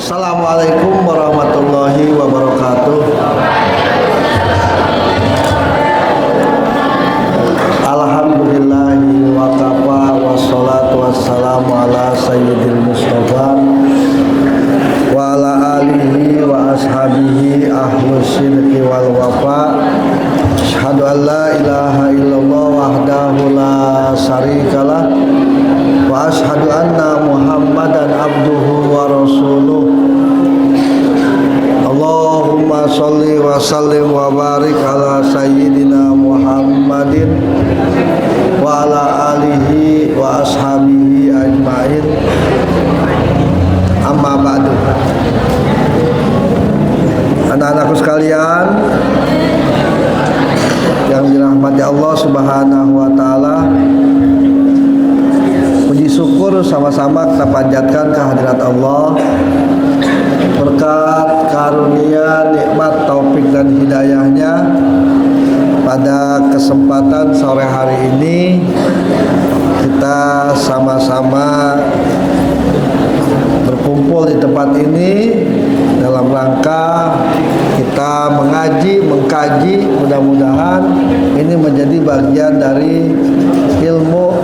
Assalamualaikum warahmatullahi wabarakatuh. Alhamdulillahi wa kafa wassalatu wassalamu ala sayyidil mustafa wa ala alihi wa ashabihi ahlus sidqi wal wafa. Asyhadu an la ilaha illallah wahdahu la syarikalah wa asyhadu anna Muhammadan abduhu wa rasuluh. Allahumma sholli wa sallim wa barik ala sayyidina Muhammadin wa ala alihi wa ashabihi ajmain. Amma ba'du. Anak-anakku sekalian yang dirahmati Allah Subhanahu wa taala, puji syukur sama-sama kita panjatkan kehadirat Allah. Berkat karunia, nikmat, taufik dan hidayahnya, pada kesempatan sore hari ini kita sama-sama berkumpul di tempat ini dalam rangka kita mengkaji, mudah-mudahan ini menjadi bagian dari ilmu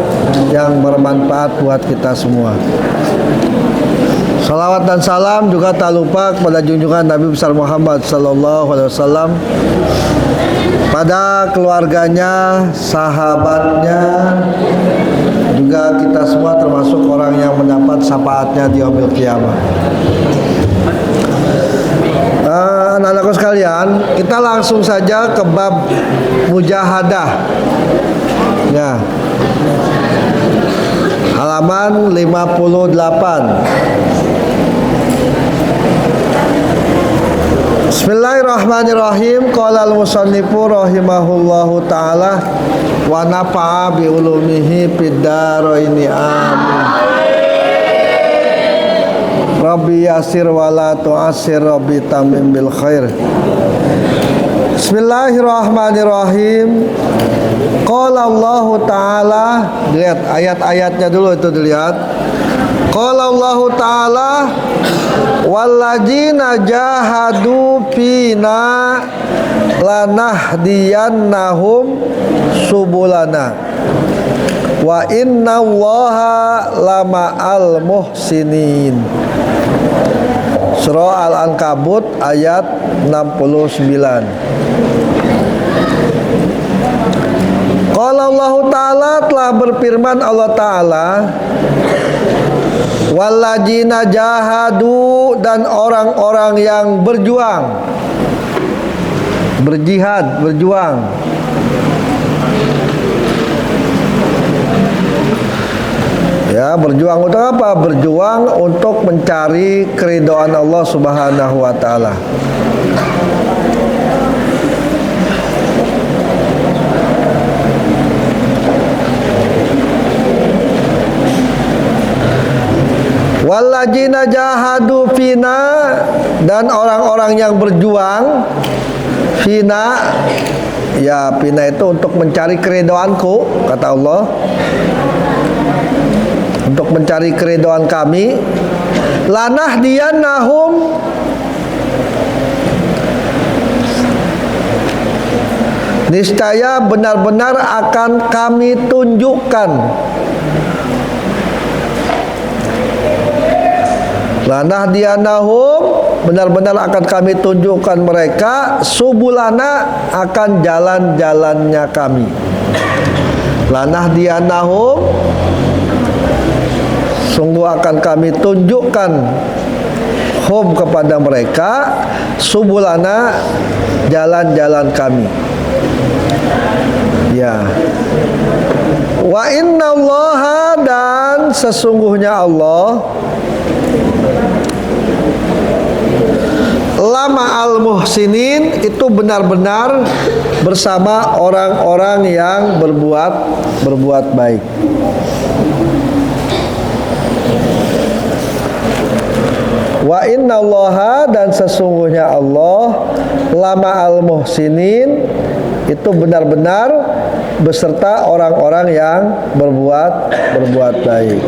yang bermanfaat buat kita semua. Salawat dan salam juga tak lupa kepada junjungan Nabi besar Muhammad sallallahu alaihi wasallam, pada keluarganya, sahabatnya, juga kita semua termasuk orang yang mendapat syafaatnya di yaumil qiyamah. Anak-anakku sekalian, kita langsung saja ke bab mujahadah. Ya. Halaman 58. Bismillahirrahmanirrahim. Qala al-musannifu rahimahullahu ta'ala wa nafa'a bi ulumihi fid dharaini amin. Rabbi yasir wa la tu'assir, Rabbi tamim bil khair. Bismillahirrahmanirrahim. Qala Allah ta'ala, lihat ayat-ayatnya dulu itu dilihat. Qala Allah ta'ala walladzina jahadu fina lanahdiyannahum subulana wa innallaha lama'al muhsinin. Surah Al-Ankabut ayat 69. Qala Allah ta'ala, telah berfirman Allah ta'ala, walladzina jahadu, dan orang-orang yang berjuang, berjihad, berjuang. Ya, berjuang untuk apa? Berjuang untuk mencari keridhaan Allah Subhanahu wa taala. Walladzina jahadu fina, dan orang-orang yang berjuang fina, ya fina itu untuk mencari keridhaanku, kata Allah, untuk mencari keridhaan kami. Lanahdiyannahum, niscaya benar-benar akan kami tunjukkan. Lanahdiyannahum, benar-benar akan kami tunjukkan mereka, subulana, akan jalan-jalannya kami. Lanahdiyannahum, sungguh akan kami tunjukkan hum, kepada mereka, subulana, jalan-jalan kami. Ya. Wa innallaha, dan sesungguhnya Allah, lama al-muhsinin, itu benar-benar bersama orang-orang yang berbuat baik. Wa innallaha, dan sesungguhnya Allah, lama al-muhsinin, itu benar-benar beserta orang-orang yang berbuat baik.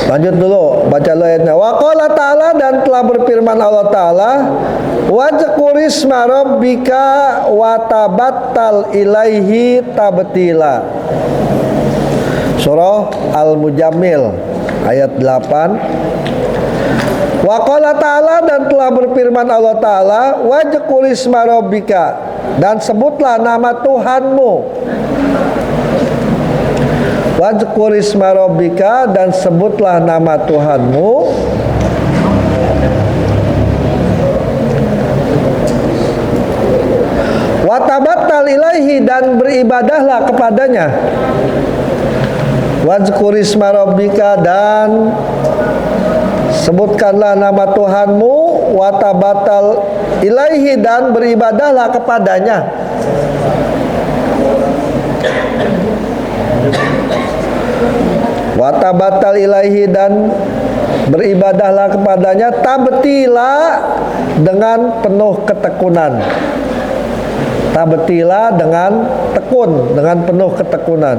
Lanjut dulu, baca dulu ayatnya. Wa qala ta'ala, dan telah berfirman Allah Ta'ala, wazkurisma rabbika wa tabattal ilaihi tabtila. Surah Al-Mujammil ayat 8. Wa qala ta'ala, dan telah berfirman Allah Ta'ala, wazkurisma rabbika, dan sebutlah nama Tuhanmu. Wazkurisma rabbika, dan sebutlah nama Tuhanmu. Wa tabattal ilaihi, dan beribadahlah kepadanya. Wazkurisma rabbika, dan sebutkanlah nama Tuhanmu. Wa tabattal ilaihi, dan beribadahlah kepadanya. Wa tabattal ilaihi, dan beribadahlah kepadanya. Tabtila, dengan penuh ketekunan. Tabtila, dengan tekun, dengan penuh ketekunan.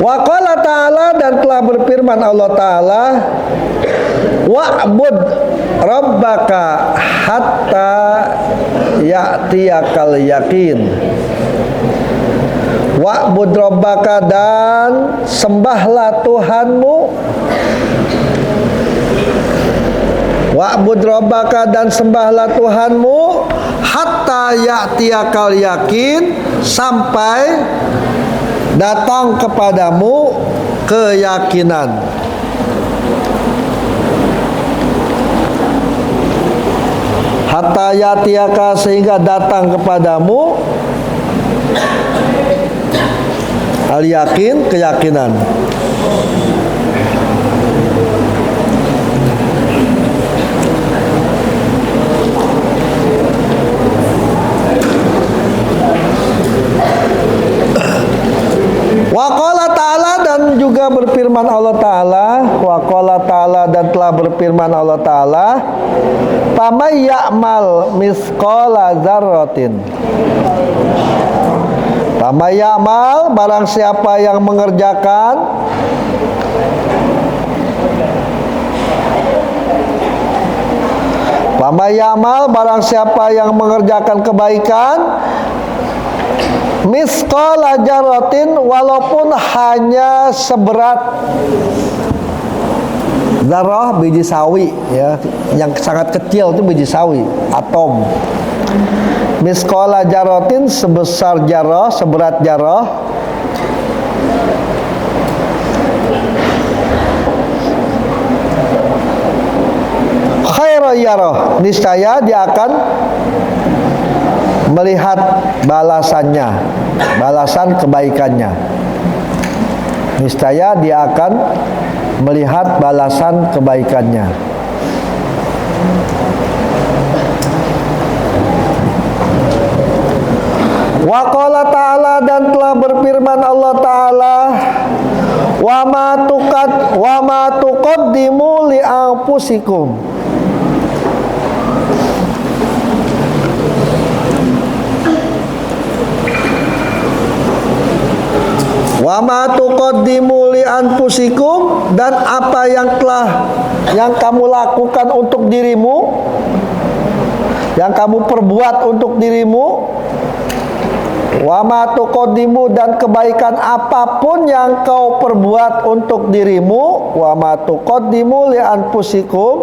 Wa qala ta'ala, dan telah berfirman Allah Ta'ala, wa'bud rabbaka hatta ya'tiyakal yaqin. Wa'bud rabbaka, dan sembahlah Tuhanmu. Wa'bud rabbaka, dan sembahlah Tuhanmu. Hatta ya'tiyakal yaqin, sampai datang kepadamu keyakinan. Hatta ya'tiyaka, sehingga datang kepadamu al-yakin, keyakinan. Wa qala ta'ala, dan juga berfirman Allah Ta'ala. Wa qala ta'ala, dan telah berfirman Allah Ta'ala, famay ya'mal misqala dzarratin. Famay ya'mal, barang siapa yang mengerjakan famay ya'mal, barang siapa yang mengerjakan kebaikan, misqala dzarratin, walaupun hanya seberat zarah, biji sawi, ya, yang sangat kecil itu biji sawi, atom. Misqala dzarratin, sebesar jarrah, seberat jarrah. Khairan yarah, niscaya dia akan melihat balasannya, balasan kebaikannya. Niscaya dia akan melihat balasan kebaikannya. Wa qala ta'ala, dan telah berfirman Allah Ta'ala, wa ma tuqaddimu li anfusikum. Wa ma tuqaddimu li anfusikum, dan apa yang kamu lakukan untuk dirimu, yang kamu perbuat untuk dirimu. Wa ma tuqaddimu, dan kebaikan apapun yang kau perbuat untuk dirimu. Wa ma tuqaddimu li anfusikum,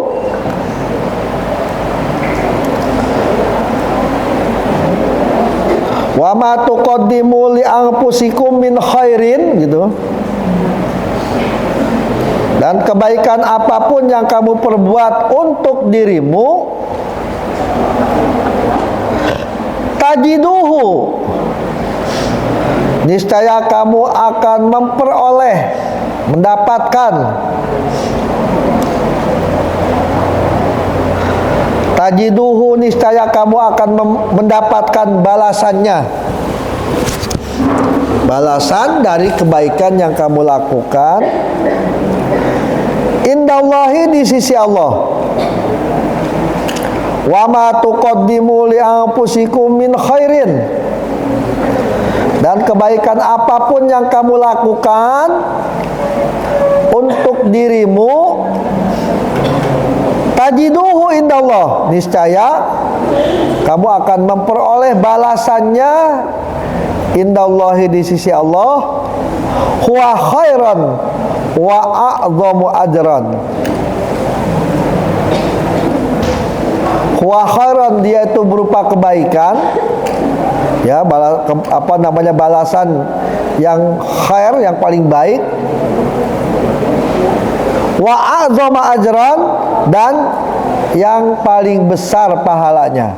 wa ma tuqaddimu li anfusikum min khairin, gitu. Dan kebaikan apapun yang kamu perbuat untuk dirimu, tajiduhu, niscaya kamu akan memperoleh, mendapatkan. Tajiduhu, niscaya kamu akan mendapatkan balasannya, balasan dari kebaikan yang kamu lakukan. Indallahi, di sisi Allah. Wa ma tuqaddimu li anfusikum min khairin, Dan kebaikan apapun yang kamu lakukan untuk dirimu, tajiduhu indallah, niscaya kamu akan memperoleh balasannya indallahi, di sisi Allah, huwa khairan wa a'zamu ajran. Huwa khairan, dia itu berupa kebaikan, ya, balasan yang khair, yang paling baik. Wa a'zama ajran, dan yang paling besar pahalanya.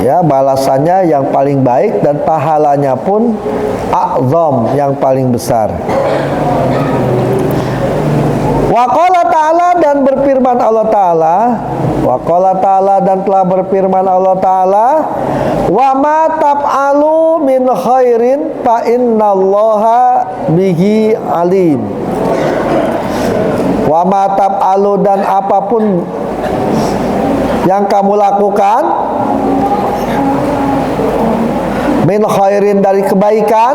Ya, balasannya yang paling baik dan pahalanya pun a'zam, yang paling besar. Wa qala ta'ala, dan berfirman Allah Ta'ala, wa qala ta'ala, dan telah berfirman Allah Ta'ala, wa ma taf'alu min khairin fa innallaha bihi alim. Wa ma taf'alu, dan apapun yang kamu lakukan min khairin, dari kebaikan,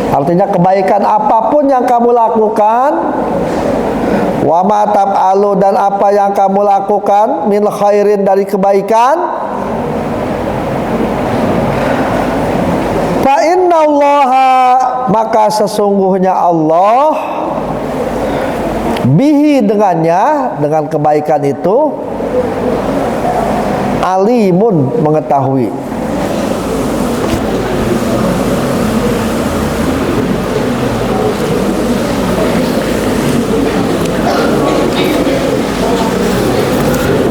artinya kebaikan apapun yang kamu lakukan, wa ma taf'alu, dan apa yang kamu lakukan min khairin, dari kebaikan, fa innallaha, maka sesungguhnya Allah, bihi, dengannya, dengan kebaikan itu, alimun, mengetahui.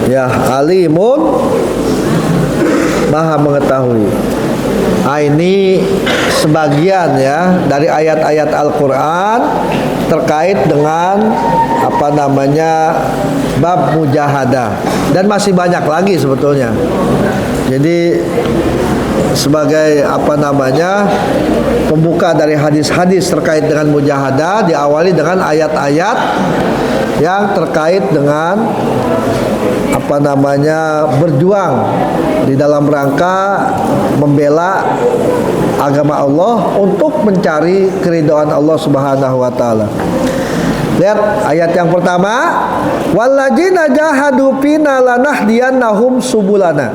Ya, alimun, maha mengetahui. Nah, ini sebagian ya dari ayat-ayat Al-Quran terkait dengan bab mujahadah, dan masih banyak lagi sebetulnya. Jadi sebagai pembuka dari hadis-hadis terkait dengan mujahadah, diawali dengan ayat-ayat yang terkait dengan berjuang di dalam rangka membela agama Allah untuk mencari keridhaan Allah Subhanahu wa taala. Lihat ayat yang pertama, walladzina jahadu fina lanahdiyannahum subulana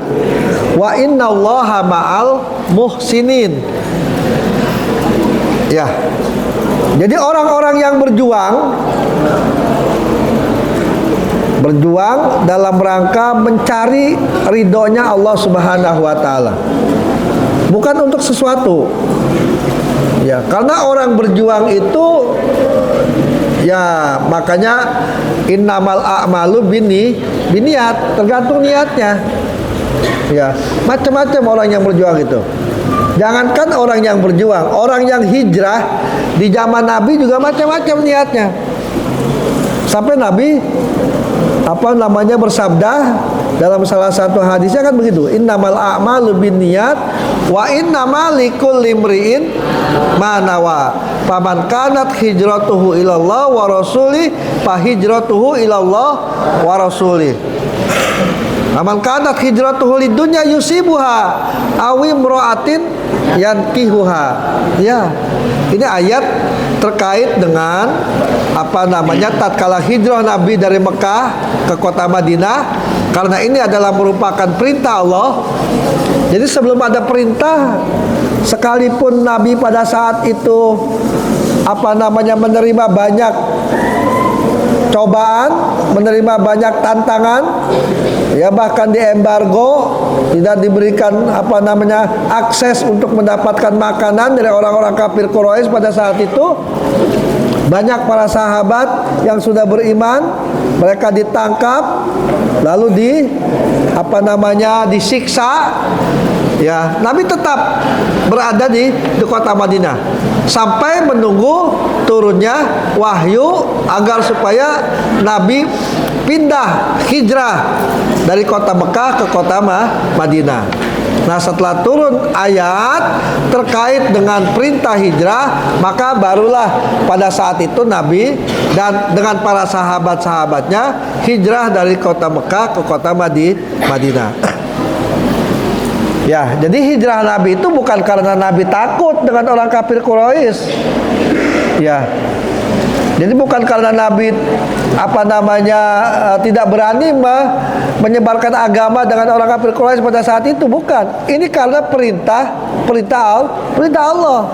wa innallaha ma'al muhsinin. Ya. Jadi orang-orang yang berjuang dalam rangka mencari ridhonya Allah Subhanahu wa taala, bukan untuk sesuatu. Ya, karena orang berjuang itu, ya, makanya innamal a'malu binniat, tergantung niatnya. Ya, macam-macam orang yang berjuang itu. Jangankan orang yang berjuang, orang yang hijrah di zaman Nabi juga macam-macam niatnya. Sampai Nabi bersabda dalam salah satu hadisnya kan begitu, innamal a'malu binniyat wa innamal likulli imri'in ma nawa, faman kanat hijratuhu ilallah wa rasulih fa hijratuhu ilallah wa rasulih, faman kanat hijratuhu lidunya yusibuha awi imra'atin yankihuha. Ya, ini ayat terkait dengan tatkala hijrah Nabi dari Mekah ke kota Madinah, karena ini adalah merupakan perintah Allah. Jadi sebelum ada perintah, sekalipun Nabi pada saat itu menerima banyak cobaan, menerima banyak tantangan, ya, bahkan diembargo, tidak diberikan akses untuk mendapatkan makanan dari orang-orang kafir Quraisy pada saat itu. Banyak para sahabat yang sudah beriman, mereka ditangkap, lalu disiksa. Ya, Nabi tetap berada di kota Madinah sampai menunggu turunnya wahyu agar supaya Nabi pindah hijrah dari kota Mekah ke kota Madinah. Nah, setelah turun ayat terkait dengan perintah hijrah, maka barulah pada saat itu Nabi dan dengan para sahabat-sahabatnya hijrah dari kota Mekah ke kota Madinah. Ya, jadi hijrah Nabi itu bukan karena Nabi takut dengan orang kafir Quraisy. Ya. Jadi bukan karena Nabi tidak berani menyebarkan agama dengan orang kafir Quraisy pada saat itu, bukan. Ini karena perintah Allah.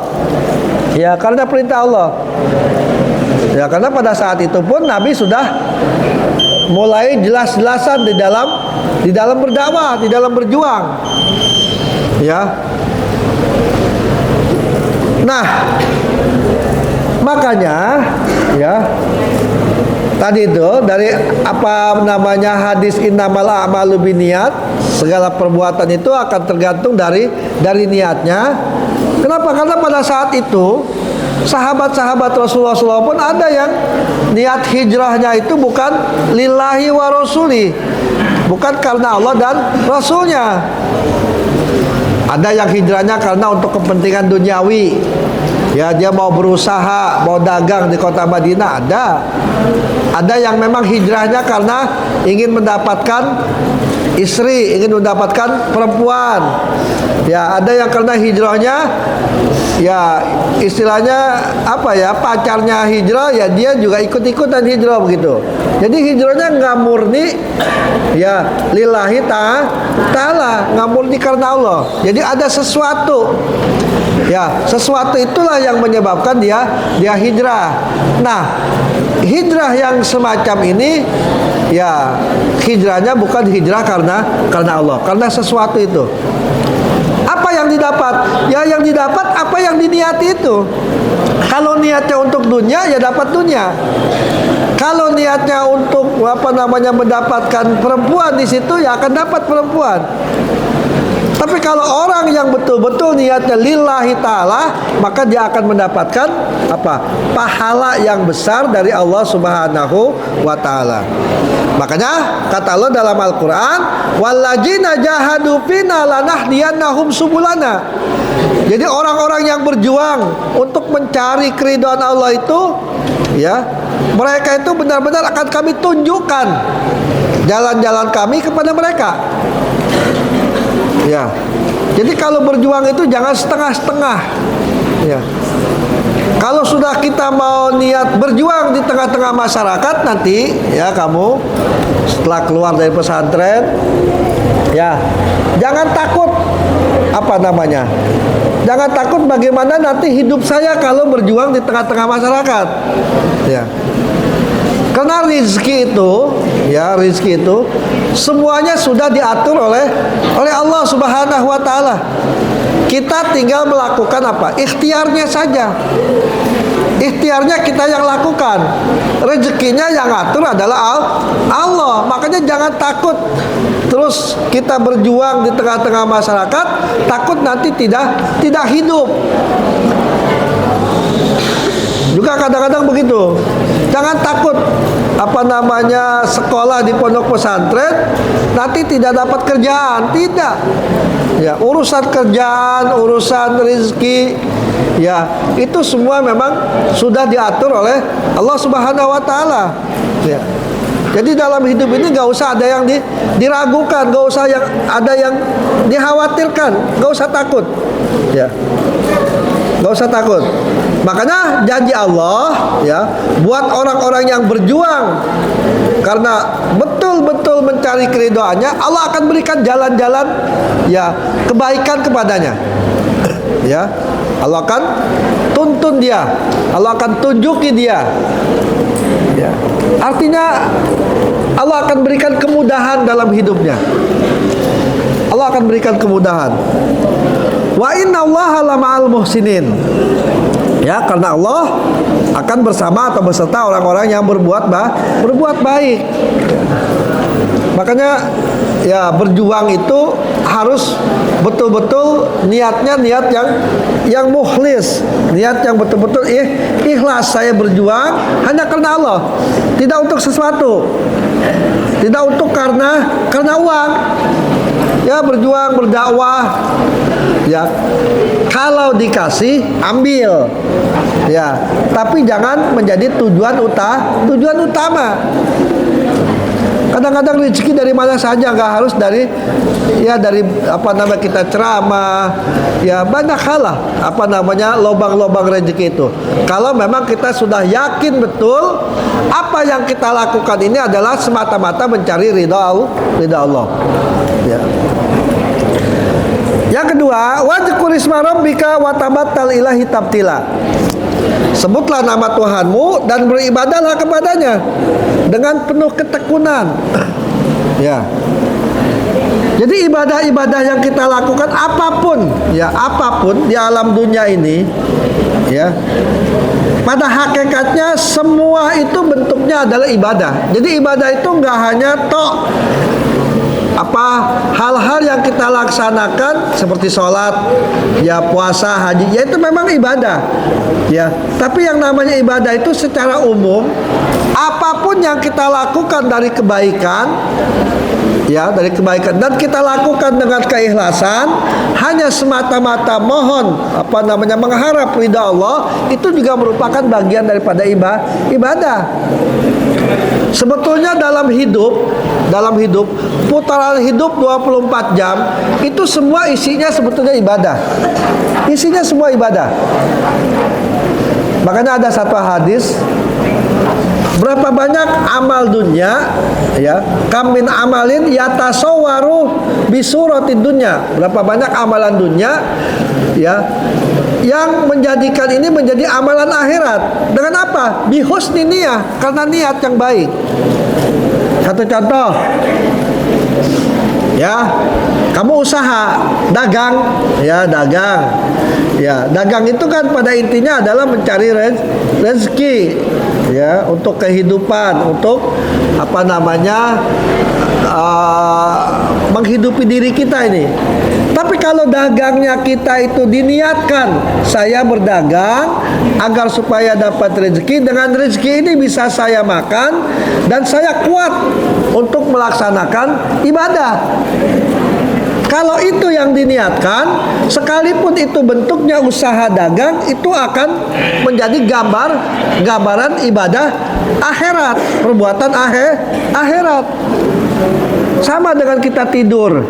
Ya, karena perintah Allah. Ya, karena pada saat itu pun Nabi sudah mulai jelas-jelasan di dalam berdakwah, di dalam berjuang. Ya. Nah, makanya ya tadi itu dari hadis innamal a'malu binniyat, segala perbuatan itu akan tergantung dari niatnya. Kenapa? Karena pada saat itu sahabat-sahabat Rasulullah SAW pun ada yang niat hijrahnya itu bukan lillahi wa rasuli, bukan karena Allah dan Rasulnya. Ada yang hijrahnya karena untuk kepentingan duniawi. Ya, dia mau berusaha, mau dagang di kota Madinah, ada. Ada yang memang hijrahnya karena ingin mendapatkan istri, ingin mendapatkan perempuan. Ya, ada yang karena hijrahnya ya istilahnya pacarnya hijrah, ya dia juga ikut-ikutan hijrah begitu. Jadi hijrahnya nggak murni ya lillahi ta'ala, nggak murni karena Allah. Jadi ada sesuatu. Ya, sesuatu itulah yang menyebabkan dia hijrah. Nah, hijrah yang semacam ini ya hijrahnya bukan hijrah karena Allah, karena sesuatu itu. Apa yang didapat? Ya yang didapat apa yang diniati itu. Kalau niatnya untuk dunia, ya dapat dunia. Kalau niatnya untuk mendapatkan perempuan di situ, ya akan dapat perempuan. Tapi kalau orang yang betul-betul niatnya lillahi ta'ala, maka dia akan mendapatkan pahala yang besar dari Allah Subhanahu wa ta'ala. Makanya kata Allah dalam Al-Quran, walladzina jahadu fina lanahdiyannahum subulana. Jadi orang-orang yang berjuang untuk mencari keridhaan Allah itu, ya, mereka itu benar-benar akan kami tunjukkan jalan-jalan kami kepada mereka. Ya, jadi kalau berjuang itu jangan setengah-setengah. Ya, kalau sudah kita mau niat berjuang di tengah-tengah masyarakat, nanti ya kamu setelah keluar dari pesantren, ya jangan takut jangan takut bagaimana nanti hidup saya kalau berjuang di tengah-tengah masyarakat. Ya. Karena rizki itu semuanya sudah diatur oleh Allah Subhanahu wa ta'ala. Kita tinggal melakukan ikhtiarnya saja. Ikhtiarnya kita yang lakukan. Rezekinya yang atur adalah Allah. Makanya jangan takut. Terus kita berjuang di tengah-tengah masyarakat, takut nanti tidak hidup. Juga kadang-kadang begitu. Jangan takut sekolah di pondok pesantren nanti tidak dapat kerjaan, tidak. Ya, urusan kerjaan, urusan rezeki, ya itu semua memang sudah diatur oleh Allah Subhanahu wa ta'ala. Ya. Jadi dalam hidup ini nggak usah ada yang diragukan, nggak usah ada yang dikhawatirkan, nggak usah takut. Ya. Gak usah takut. Makanya janji Allah ya buat orang-orang yang berjuang karena betul-betul mencari keridhaannya, Allah akan berikan jalan-jalan ya kebaikan kepadanya. Ya, Allah akan tuntun dia, Allah akan tunjuki dia. Ya. Artinya Allah akan berikan kemudahan dalam hidupnya. Allah akan berikan kemudahan. Wa innallaha lama'al muhsinin. Ya, karena Allah akan bersama atau beserta orang-orang yang berbuat baik. Makanya ya berjuang itu harus betul-betul niatnya niat yang mukhlis, niat yang betul-betul ikhlas. Saya berjuang hanya karena Allah, tidak untuk sesuatu, tidak untuk karena uang. ya berjuang, berdakwah, ya kalau dikasih ambil, ya tapi jangan menjadi tujuan utama. Kadang-kadang rezeki dari mana saja, nggak harus dari kita ceramah, ya banyak hal lah lobang-lobang rezeki itu. Kalau memang kita sudah yakin betul apa yang kita lakukan ini adalah semata-mata mencari ridha Allah. Ya. Yang kedua, wadzkur isma rabbika wa tabattal ilahi tabtila. Sebutlah nama Tuhanmu dan beribadahlah kepadanya dengan penuh ketekunan. Ya. Jadi ibadah-ibadah yang kita lakukan apapun di alam dunia ini, ya. Pada hakikatnya semua itu bentuknya adalah ibadah. Jadi ibadah itu enggak hanya hal-hal yang kita laksanakan seperti sholat, ya puasa, haji, ya itu memang ibadah, ya. Tapi yang namanya ibadah itu secara umum, apapun yang kita lakukan dari kebaikan, ya dan kita lakukan dengan keikhlasan, hanya semata-mata mengharap ridha Allah, itu juga merupakan bagian daripada ibadah. Sebetulnya dalam hidup putaran hidup 24 jam itu semua isinya sebetulnya ibadah. Isinya semua ibadah. Makanya ada satu hadis, berapa banyak amal dunia, ya, kamin amalin yatasawwaru bisuratid dunya. Berapa banyak amalan dunia, ya, yang menjadikan ini menjadi amalan akhirat. Dengan apa? Bihusni niyah, karena niat yang baik. Satu contoh, ya, kamu usaha dagang, ya dagang itu kan pada intinya adalah mencari rezeki, ya, untuk kehidupan, untuk menghidupi diri kita ini. Tapi kalau dagangnya kita itu diniatkan, saya berdagang agar supaya dapat rezeki, dengan rezeki ini bisa saya makan dan saya kuat untuk melaksanakan ibadah. Kalau itu yang diniatkan, sekalipun itu bentuknya usaha dagang, itu akan menjadi gambaran ibadah akhirat, perbuatan akhirat. Sama dengan kita tidur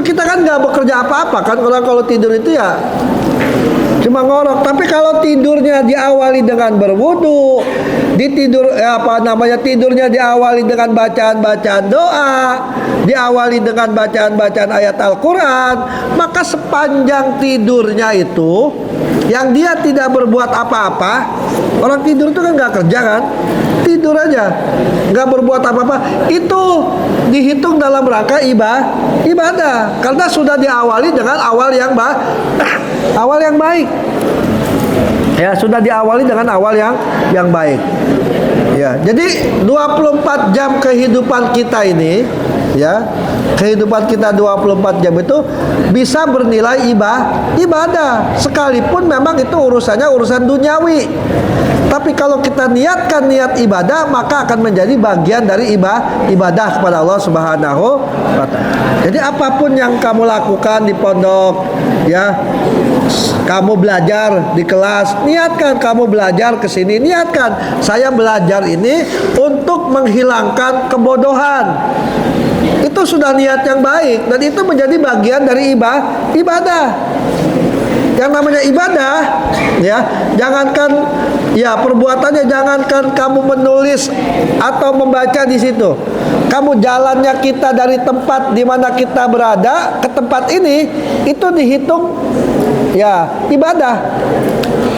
kita kan nggak bekerja apa-apa kan. Kalau tidur itu ya cuma ngorok. Tapi kalau tidurnya diawali dengan berwudu, tidurnya diawali dengan bacaan-bacaan doa, diawali dengan bacaan-bacaan ayat Al-Quran, maka sepanjang tidurnya itu yang dia tidak berbuat apa-apa. Orang tidur itu kan nggak kerja kan, tidur aja, nggak berbuat apa-apa, itu dihitung dalam rangka ibadah, karena sudah diawali dengan awal yang baik. Ya, sudah diawali dengan awal yang baik. Ya, jadi 24 jam kehidupan kita ini, ya, kehidupan kita 24 jam itu bisa bernilai ibadah, sekalipun memang itu urusan duniawi. Tapi kalau kita niatkan niat ibadah, maka akan menjadi bagian dari ibadah kepada Allah Subhanahu wa ta'ala. Jadi apapun yang kamu lakukan di pondok, ya, kamu belajar di kelas, niatkan kamu belajar ke sini, niatkan saya belajar ini untuk menghilangkan kebodohan. Itu sudah niat yang baik dan itu menjadi bagian dari ibadah. Yang namanya ibadah, ya, jangankan ya perbuatannya, jangankan kamu menulis atau membaca di situ. Kamu jalannya kita dari tempat di mana kita berada ke tempat ini, itu dihitung ya ibadah.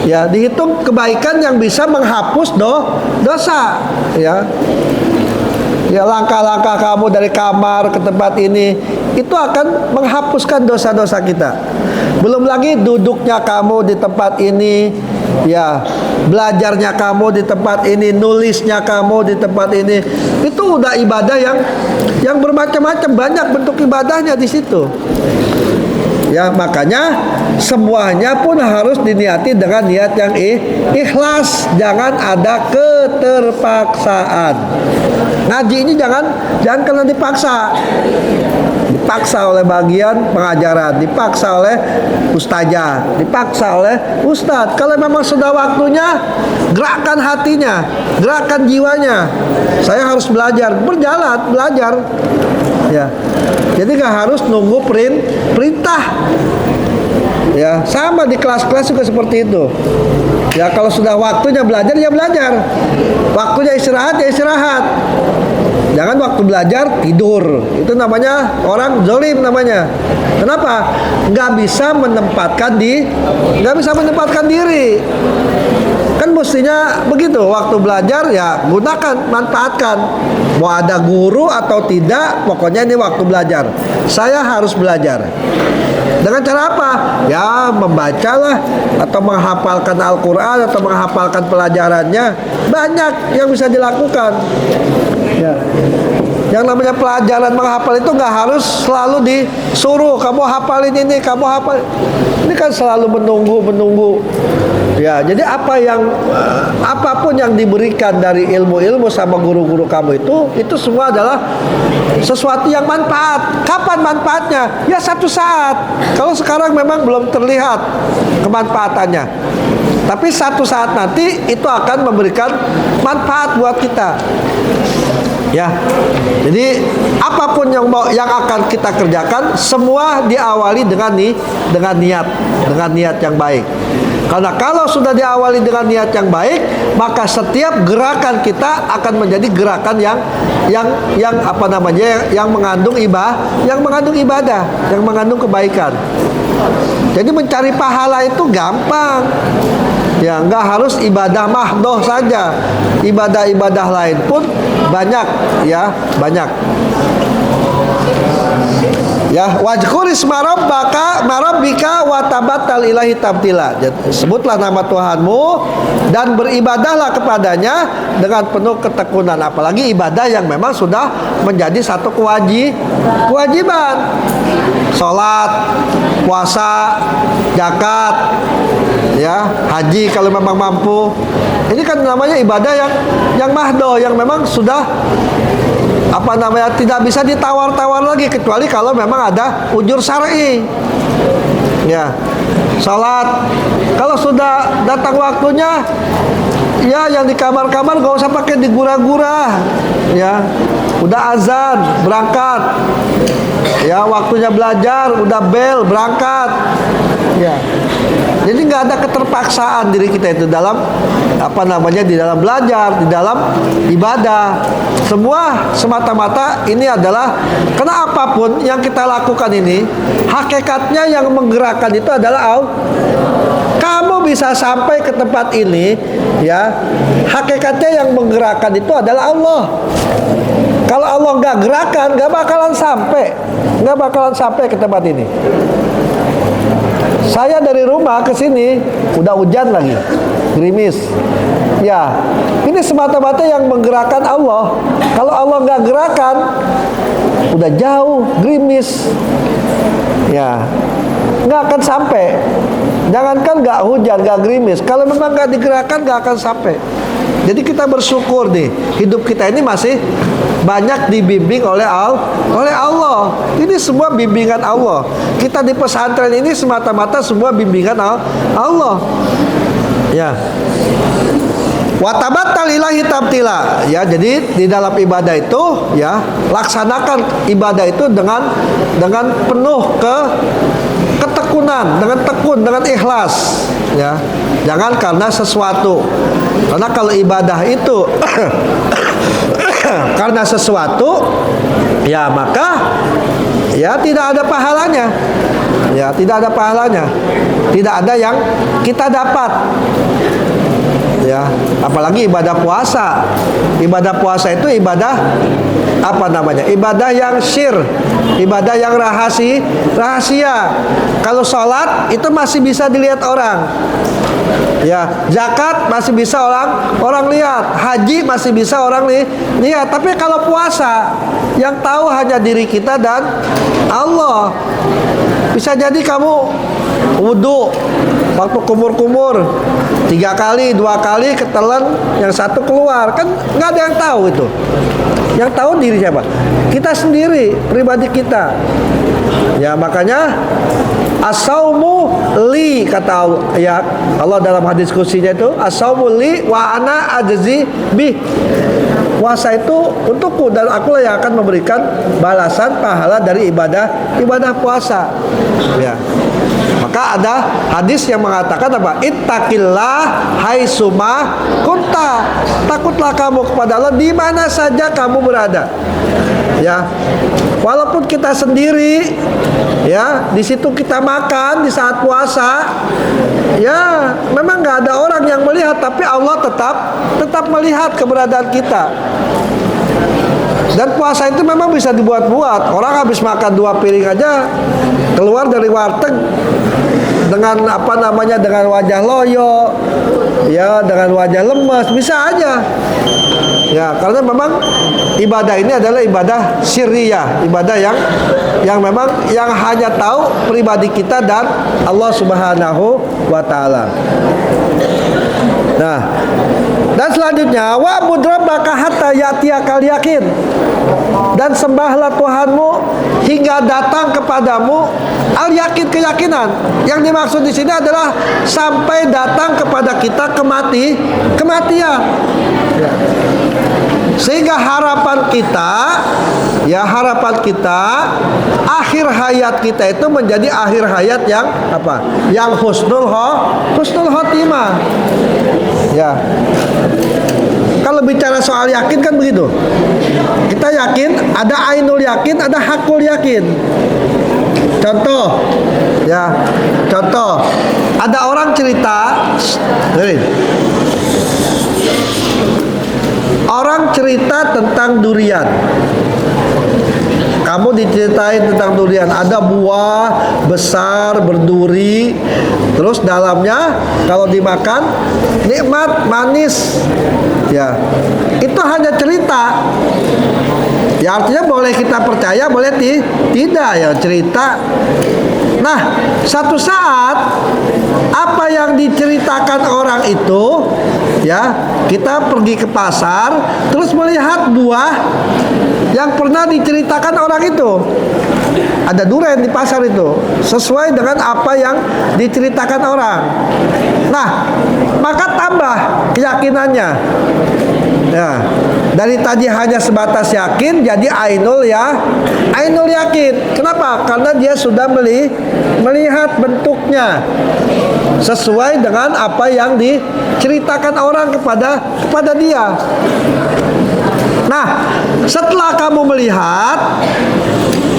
Ya, dihitung kebaikan yang bisa menghapus dosa, ya. Ya, langkah-langkah kamu dari kamar ke tempat ini itu akan menghapuskan dosa-dosa kita. Belum lagi duduknya kamu di tempat ini, ya, belajarnya kamu di tempat ini, nulisnya kamu di tempat ini, itu udah ibadah yang bermacam-macam, banyak bentuk ibadahnya di situ. Ya, makanya semuanya pun harus diniati dengan niat yang ikhlas, jangan ada keterpaksaan. Ngaji ini jangan karena dipaksa oleh bagian pengajaran, dipaksa oleh ustazah, dipaksa oleh ustadz. Kalau memang sudah waktunya, gerakkan hatinya, gerakkan jiwanya. Saya harus belajar, belajar. Ya, jadi nggak harus nunggu perintah. Ya, sama di kelas-kelas juga seperti itu. Ya, kalau sudah waktunya belajar, ya belajar. Waktunya istirahat, ya istirahat. Jangan waktu belajar tidur. Itu namanya orang zalim namanya. Kenapa? Nggak bisa menempatkan diri. Kan mestinya begitu. Waktu belajar ya gunakan, manfaatkan. Mau ada guru atau tidak, pokoknya ini waktu belajar. Saya harus belajar. Dengan cara apa? Ya membacalah, atau menghafalkan Al-Quran, atau menghafalkan pelajarannya. Banyak yang bisa dilakukan. Ya. Yang namanya pelajaran menghafal itu nggak harus selalu disuruh kamu hafalin ini, kamu hafal. Ini kan selalu menunggu. Ya, jadi apapun yang diberikan dari ilmu-ilmu sama guru-guru kamu itu semua adalah sesuatu yang manfaat. Kapan manfaatnya? Ya satu saat. Kalau sekarang memang belum terlihat kemanfaatannya. Tapi satu saat nanti itu akan memberikan manfaat buat kita. Ya, jadi apapun yang akan kita kerjakan, semua diawali dengan niat yang baik. Karena kalau sudah diawali dengan niat yang baik, maka setiap gerakan kita akan menjadi gerakan yang mengandung ibadah, yang mengandung kebaikan. Jadi mencari pahala itu gampang. Ya, nggak harus ibadah mahdoh saja. Ibadah-ibadah lain pun banyak, ya, banyak. Ya, wajkur isma rabbika wa tabattal ilahi tabtila. Sebutlah nama Tuhanmu dan beribadahlah kepadanya dengan penuh ketekunan. Apalagi ibadah yang memang sudah menjadi satu kewajiban. Salat, puasa, zakat, ya, haji kalau memang mampu. Ini kan namanya ibadah yang mahdoh, yang memang sudah tidak bisa ditawar-tawar lagi, kecuali kalau memang ada ujur syar'i. Ya, salat kalau sudah datang waktunya, ya yang di kamar-kamar gak usah pakai digura-gura. Ya, udah azan berangkat. Ya, waktunya belajar udah bel berangkat. Ya, jadi nggak ada keterpaksaan diri kita itu dalam di dalam belajar, di dalam ibadah. Semua semata-mata ini adalah karena apapun yang kita lakukan ini, hakikatnya yang menggerakkan itu adalah Allah. Kamu bisa sampai ke tempat ini, ya, hakikatnya yang menggerakkan itu adalah Allah. Kalau Allah nggak gerakan, nggak bakalan sampai ke tempat ini. Saya dari rumah ke sini udah hujan lagi, gerimis. Ya, ini semata-mata yang menggerakkan Allah. Kalau Allah nggak gerakan, udah jauh, gerimis. Ya, nggak akan sampai. Jangankan nggak hujan, nggak gerimis. Kalau memang nggak digerakkan, nggak akan sampai. Jadi kita bersyukur nih, hidup kita ini masih banyak dibimbing oleh Allah. Ini semua bimbingan Allah. Kita di pesantren ini semata-mata semua bimbingan Allah. Ya. Wa tabattal ilahi tabtila. Ya, jadi di dalam ibadah itu, ya, laksanakan ibadah itu dengan penuh ketekunan, dengan ikhlas, ya. Jangan karena sesuatu. Karena kalau ibadah itu karena sesuatu, ya maka ya tidak ada pahalanya. Ya, tidak ada pahalanya. Tidak ada yang kita dapat. Ya, apalagi ibadah puasa. Ibadah puasa itu ibadah apa namanya? Ibadah yang ibadah yang rahasia. Kalau sholat itu masih bisa dilihat orang. Ya, zakat masih bisa orang lihat, haji masih bisa orang lihat. Tapi kalau puasa, yang tahu hanya diri kita dan Allah. Bisa jadi kamu wudhu waktu kumur-kumur 3 kali, 2 kali ketelan, yang satu keluar, kan nggak ada yang tahu itu. Yang tahu diri siapa? Kita sendiri, pribadi kita. Ya, makanya as-saumu li, kata Allah dalam hadis kursinya itu, as-saumu li wa ana ajzi bih. Puasa itu untukku dan akulah yang akan memberikan balasan pahala dari ibadah puasa. Ya. Maka ada hadis yang mengatakan apa? Ittaqillah haitsuma kunta. Takutlah kamu kepada Allah di mana saja kamu berada. Ya. Walaupun kita sendiri, ya, di situ kita makan di saat puasa, ya, memang nggak ada orang yang melihat, tapi Allah tetap melihat keberadaan kita. Dan puasa itu memang bisa dibuat-buat. Orang habis makan 2 piring aja keluar dari warteg dengan dengan wajah loyo, ya, dengan wajah lemas, bisa aja. Ya, karena memang ibadah ini adalah ibadah sirriyah, ibadah yang memang yang hanya tahu pribadi kita dan Allah Subhanahu wa taala. Nah, dan selanjutnya wa'bud rabbaka hatta ya'tiyakal yakin. Dan sembahlah Tuhanmu hingga datang kepadamu al yakin, keyakinan. Yang dimaksud di sini adalah sampai datang kepada kita kematian. Ya. Sehingga harapan kita akhir hayat kita itu menjadi akhir hayat yang apa? Yang husnul khotimah. Ya. Kalau bicara soal yakin kan begitu. Kita yakin, ada ainul yakin, ada hakul yakin. Contoh, ada orang cerita, orang cerita tentang durian. Kamu diceritain tentang durian, ada buah besar berduri, terus dalamnya kalau dimakan nikmat, manis. Ya, itu hanya cerita. Ya, artinya boleh kita percaya, boleh tidak, ya, cerita. Nah, satu saat apa yang diceritakan orang itu, ya, kita pergi ke pasar terus melihat buah yang pernah diceritakan orang itu. Ada durian di pasar itu, sesuai dengan apa yang diceritakan orang. Nah, maka tambah keyakinannya. Ya, dari tadi hanya sebatas yakin jadi ainul yakin. Kenapa? Karena dia sudah melihat bentuknya sesuai dengan apa yang diceritakan orang kepada dia. Nah, setelah kamu melihat,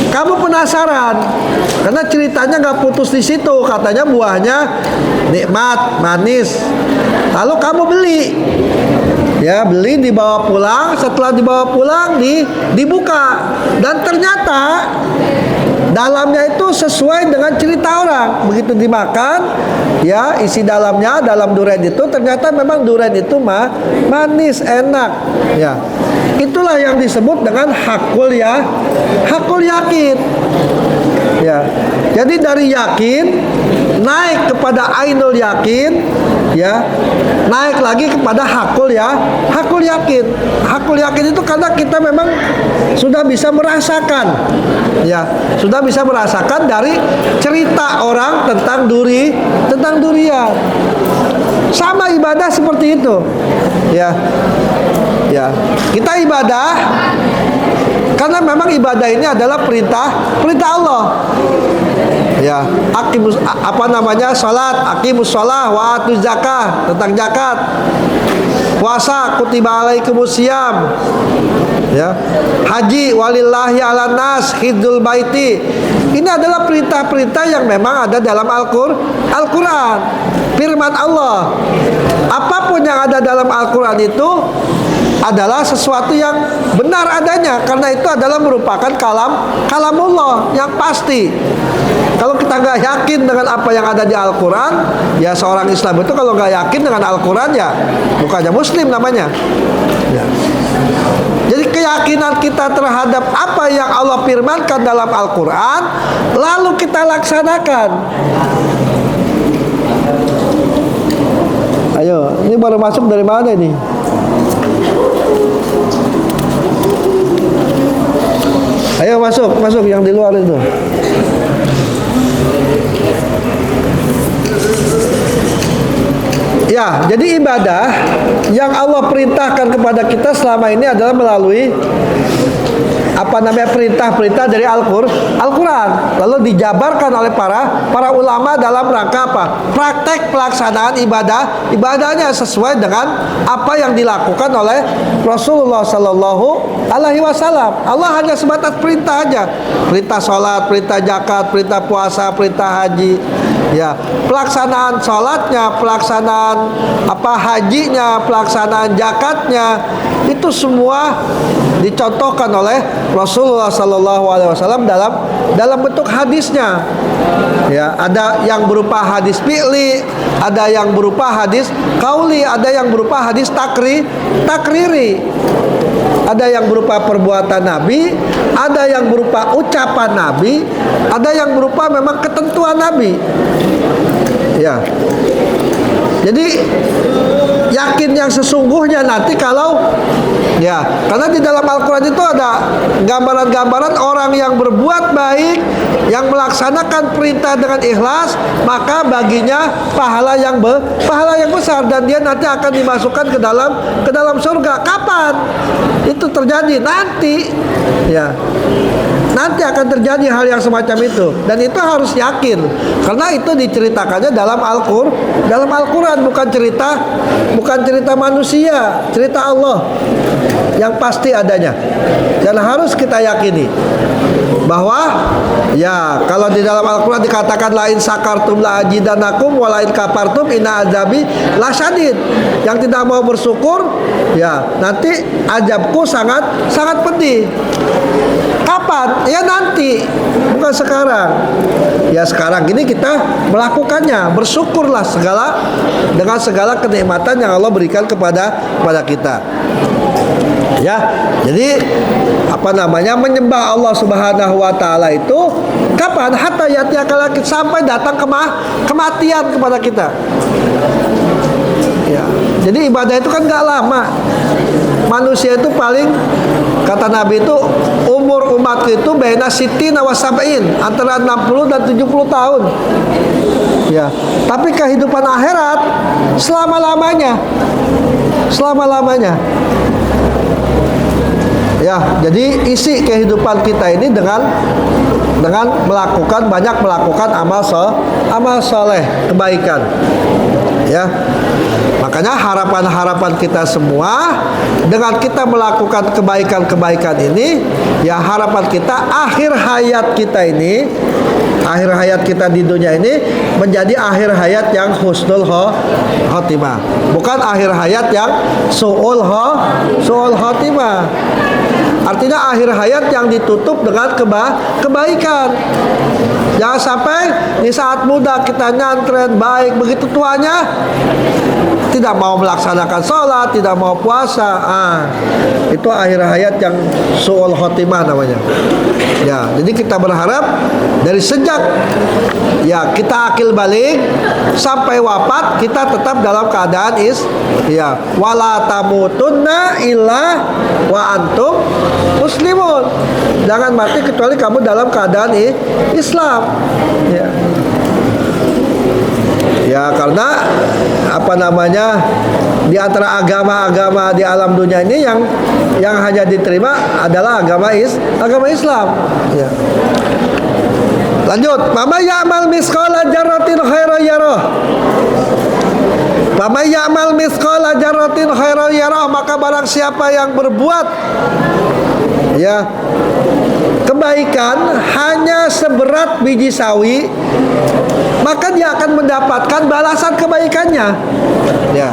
kamu penasaran karena ceritanya nggak putus di situ. Katanya buahnya nikmat, manis. Lalu kamu beli. Ya, beli, dibawa pulang. Setelah dibawa pulang, dibuka, dan ternyata dalamnya itu sesuai dengan cerita orang. Begitu dimakan, ya, isi dalam durian itu ternyata memang durian itu manis, enak. Ya, itulah yang disebut dengan hakul yakin. Ya, jadi dari yakin naik kepada ainul yakin, ya, naik lagi kepada hakul yakin. Hakul yakin itu karena kita memang sudah bisa merasakan, ya, sudah bisa merasakan dari cerita orang tentang durian. Sama ibadah seperti itu, ya. Ya, kita ibadah karena memang ibadah ini adalah perintah Allah. Ya, salat, aqimus shalah wa atuz zakah, tentang zakat. Puasa, kutiba alaikumus syiyam. Ya, haji walillahi ala nas hijjul baiti. Ini adalah perintah-perintah yang memang ada dalam Al-Quran, firman Allah. Apapun yang ada dalam Al-Quran itu adalah sesuatu yang benar adanya, karena itu adalah merupakan kalamullah yang pasti. Kalau kita nggak yakin dengan apa yang ada di Al-Quran, ya seorang Islam itu kalau nggak yakin dengan Al-Quran ya bukannya Muslim namanya. Ya. Jadi keyakinan kita terhadap apa yang Allah firmankan dalam Al-Quran, lalu kita laksanakan. Ayo, ini baru masuk dari mana ini? Ayo masuk yang di luar itu. Ya, jadi ibadah yang Allah perintahkan kepada kita selama ini adalah melalui perintah-perintah dari Al-Quran, lalu dijabarkan oleh para ulama dalam rangka apa? Praktek pelaksanaan ibadahnya sesuai dengan apa yang dilakukan oleh Rasulullah Sallallahu Alaihi Wasallam. Allah hanya sebatas perintah aja, perintah sholat, perintah zakat, perintah puasa, perintah haji. Ya, pelaksanaan sholatnya, pelaksanaan hajinya, pelaksanaan zakatnya, itu semua dicontohkan oleh Rasulullah Sallallahu Alaihi Wasallam dalam bentuk hadisnya. Ya, ada yang berupa hadis fi'li, ada yang berupa hadis qauli, ada yang berupa hadis takriri. Ada yang berupa perbuatan Nabi, ada yang berupa ucapan Nabi, ada yang berupa memang ketentuan Nabi. Ya. Jadi yakin yang sesungguhnya nanti kalau ya, karena di dalam Al-Quran itu ada gambaran-gambaran orang yang berbuat baik, yang melaksanakan perintah dengan ikhlas, maka baginya pahala yang besar, dan dia nanti akan dimasukkan ke dalam surga. Kapan itu terjadi? Nanti, ya. Nanti akan terjadi hal yang semacam itu, dan itu harus yakin, karena itu diceritakannya dalam Al-Quran, bukan cerita manusia, cerita Allah yang pasti adanya, dan harus kita yakini bahwa ya kalau di dalam Al-Quran dikatakan lain sakartum la ajidanakum walain kafartum inna azabi lasyadid. Yang tidak mau bersyukur, ya nanti azabku sangat pedih. Kapan? Ya nanti, bukan sekarang. Ya sekarang ini kita melakukannya, bersyukurlah dengan segala kenikmatan yang Allah berikan kepada kita. Ya, jadi menyembah Allah Subhanahu wa taala itu kapan? Hatta yatiakal sampai datang kematian kepada kita. Ya. Jadi ibadah itu kan gak lama. Manusia itu paling, kata Nabi itu, umur umat itu baina sitina wa sab'in, antara 60 dan 70 tahun. Ya. Tapi kehidupan akhirat selama-lamanya. Ya, jadi isi kehidupan kita ini dengan banyak melakukan amal soleh, kebaikan. Ya. Makanya harapan kita semua dengan kita melakukan kebaikan ini, ya harapan kita akhir hayat kita di dunia ini menjadi akhir hayat yang husnul khotimah, bukan akhir hayat yang su'ul khotimah. Artinya akhir hayat yang ditutup dengan kebaikan. Jangan sampai di saat muda kita nyantren baik, begitu tuanya tidak mau melaksanakan sholat, tidak mau puasa. Itu akhir hayat yang su'ul khotimah namanya. Ya, jadi kita berharap dari sejak ya kita akil balik sampai wafat kita tetap dalam keadaan wala tamutunna illa wa antum muslimun. Jangan mati kecuali kamu dalam keadaan Islam. Ya. Ya, karena di antara agama-agama di alam dunia ini yang hanya diterima adalah agama Islam. Ya. Lanjut, mama ya'mal misqala dzarratin khairan yarah. Mama ya'mal misqala dzarratin khairan yarah, maka barang siapa yang berbuat ya, kebaikan hanya seberat biji sawi, maka dia akan mendapatkan balasan kebaikannya. Ya.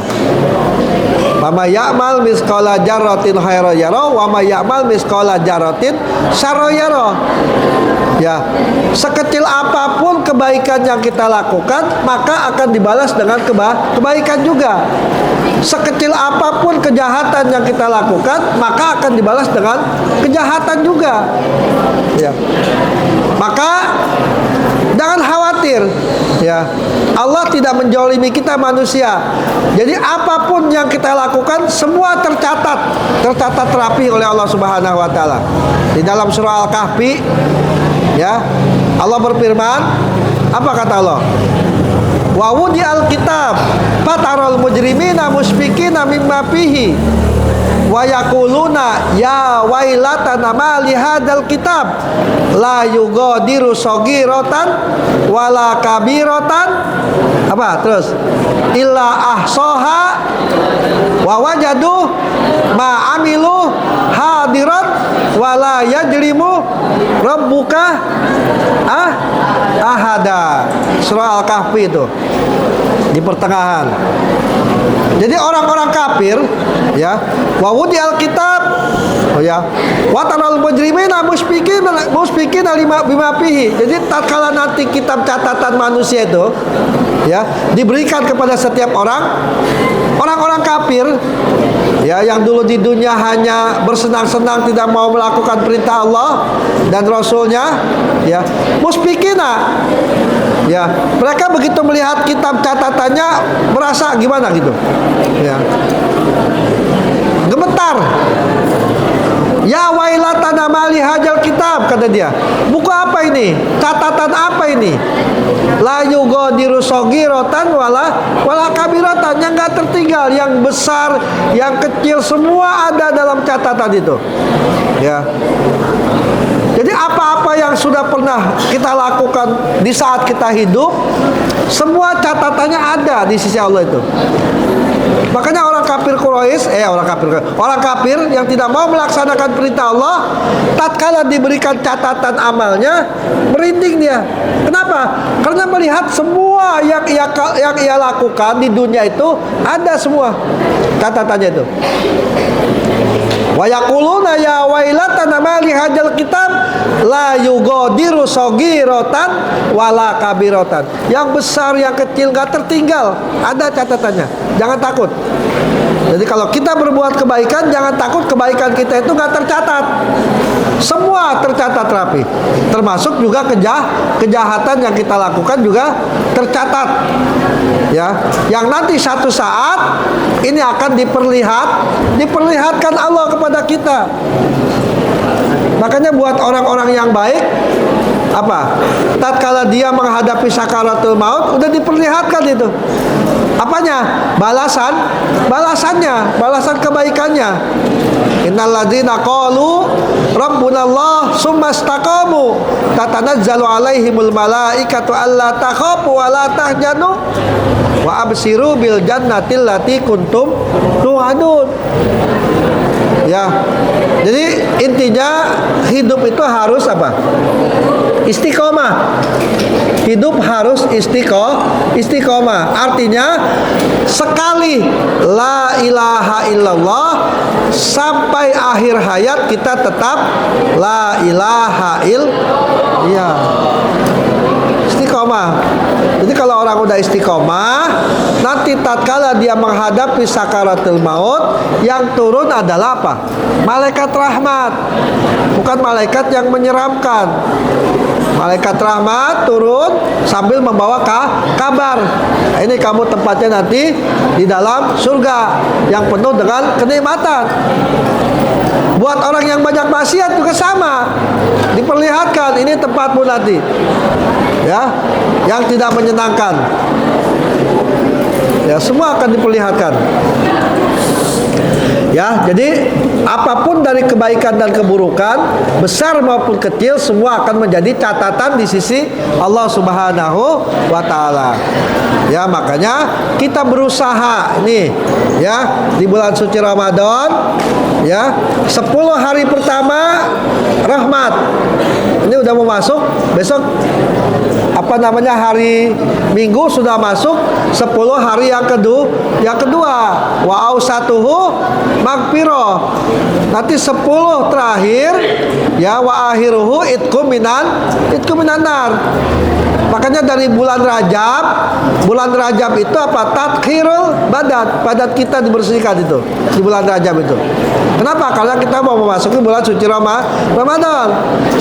Wa may ya'mal misqala dzarratin khairan yara wa may ya'mal misqala dzarratin syarran yara. Ya, sekecil apapun kebaikan yang kita lakukan, maka akan dibalas dengan kebaikan juga. Sekecil apapun kejahatan yang kita lakukan, maka akan dibalas dengan kejahatan juga. Ya. Maka jangan khawatir, ya. Allah tidak menjolimi kita manusia. Jadi apapun yang kita lakukan semua tercatat rapi oleh Allah Subhanahu wa taala. Di dalam surah Al-Kahfi, ya, Allah berfirman, apa kata Allah? Wa wudi'al kitab fataral mujrimina mushfiqina mimma fihi wa yaquluna ya wailatana ma li hadzal kitab la yughadiru shaghiratan wala kabiratan apa terus illa ahsaha wa wajadu ma amilu hadirat wala yajrimu rabbuka ahada. Surah Al-Kahfi itu di pertengahan. Jadi orang-orang kafir, ya, wa wudi'al kitab, ya, wa taral mujrimina mushfiqina bima fihi. Jadi tatkala nanti kitab catatan manusia itu, ya, diberikan kepada setiap orang-orang kafir, ya, yang dulu di dunia hanya bersenang-senang tidak mau melakukan perintah Allah dan Rasulnya, ya, mushfiqina, ya, mereka begitu melihat kitab catatannya merasa gimana gitu, ya, gemetar. Ya wailatana mali hadzal kitab, kata dia. Buku apa ini? Catatan apa ini? La yughadiru shaghiratan wala kabiratan, yang enggak tertinggal, yang besar, yang kecil semua ada dalam catatan itu. Ya. Jadi apa-apa yang sudah pernah kita lakukan di saat kita hidup, semua catatannya ada di sisi Allah itu. Makanya orang kafir yang tidak mau melaksanakan perintah Allah, tatkala diberikan catatan amalnya, merinding dia. Kenapa? Karena melihat semua yang ia lakukan di dunia itu ada semua catatannya itu. Wa yaquluna ya wailatana ma li hadzal kitab la yughadiru shaghiratan wala kabiratan. Yang besar yang kecil enggak tertinggal, ada catatannya. Jangan takut. Jadi kalau kita berbuat kebaikan, jangan takut kebaikan kita itu enggak tercatat. Semua tercatat rapi. Termasuk juga kejahatan yang kita lakukan juga tercatat. Ya, yang nanti satu saat ini akan diperlihatkan Allah kepada kita. Makanya buat orang-orang yang baik, apa? Tatkala dia menghadapi sakaratul maut, udah diperlihatkan itu. Apanya? Balasan kebaikannya. Innal ladzina qalu rabbunallah tsumma istaqamu tatanazzalu alaihimul malaikatu alla takhafu wa la tahzanu wa absiru bil jannatil lati kuntum tu'adun. Ya. Jadi intinya hidup itu harus apa? Istiqomah. Hidup harus istiqomah. Artinya sekali la ilaha illallah sampai akhir hayat kita tetap la ilaha ya. Istiqomah. Jadi kalau orang udah istiqomah, nanti tatkala dia menghadapi sakaratul maut, yang turun adalah apa? Malaikat rahmat. Bukan malaikat yang menyeramkan. Malaikat rahmat turun sambil membawa kabar. Ini kamu tempatnya nanti di dalam surga yang penuh dengan kenikmatan. Buat orang yang banyak maksiat juga sama, diperlihatkan ini tempatmu nanti, ya, yang tidak menyenangkan, ya, semua akan diperlihatkan. Ya, jadi apapun dari kebaikan dan keburukan, besar maupun kecil, semua akan menjadi catatan di sisi Allah Subhanahu wa taala. Ya, makanya kita berusaha nih, ya, di bulan suci Ramadan, ya, 10 hari pertama rahmat. Ini udah mau masuk besok hari Minggu sudah masuk 10 hari yang kedua wa ausatuhu magfirah. Nanti 10 terakhir ya wa akhiruhu itqum minan nar. Makanya dari bulan Rajab itu apa? Tathirul badan kita dibersihkan itu di bulan Rajab itu. Kenapa? Karena kita mau memasuki bulan suci Ramadan.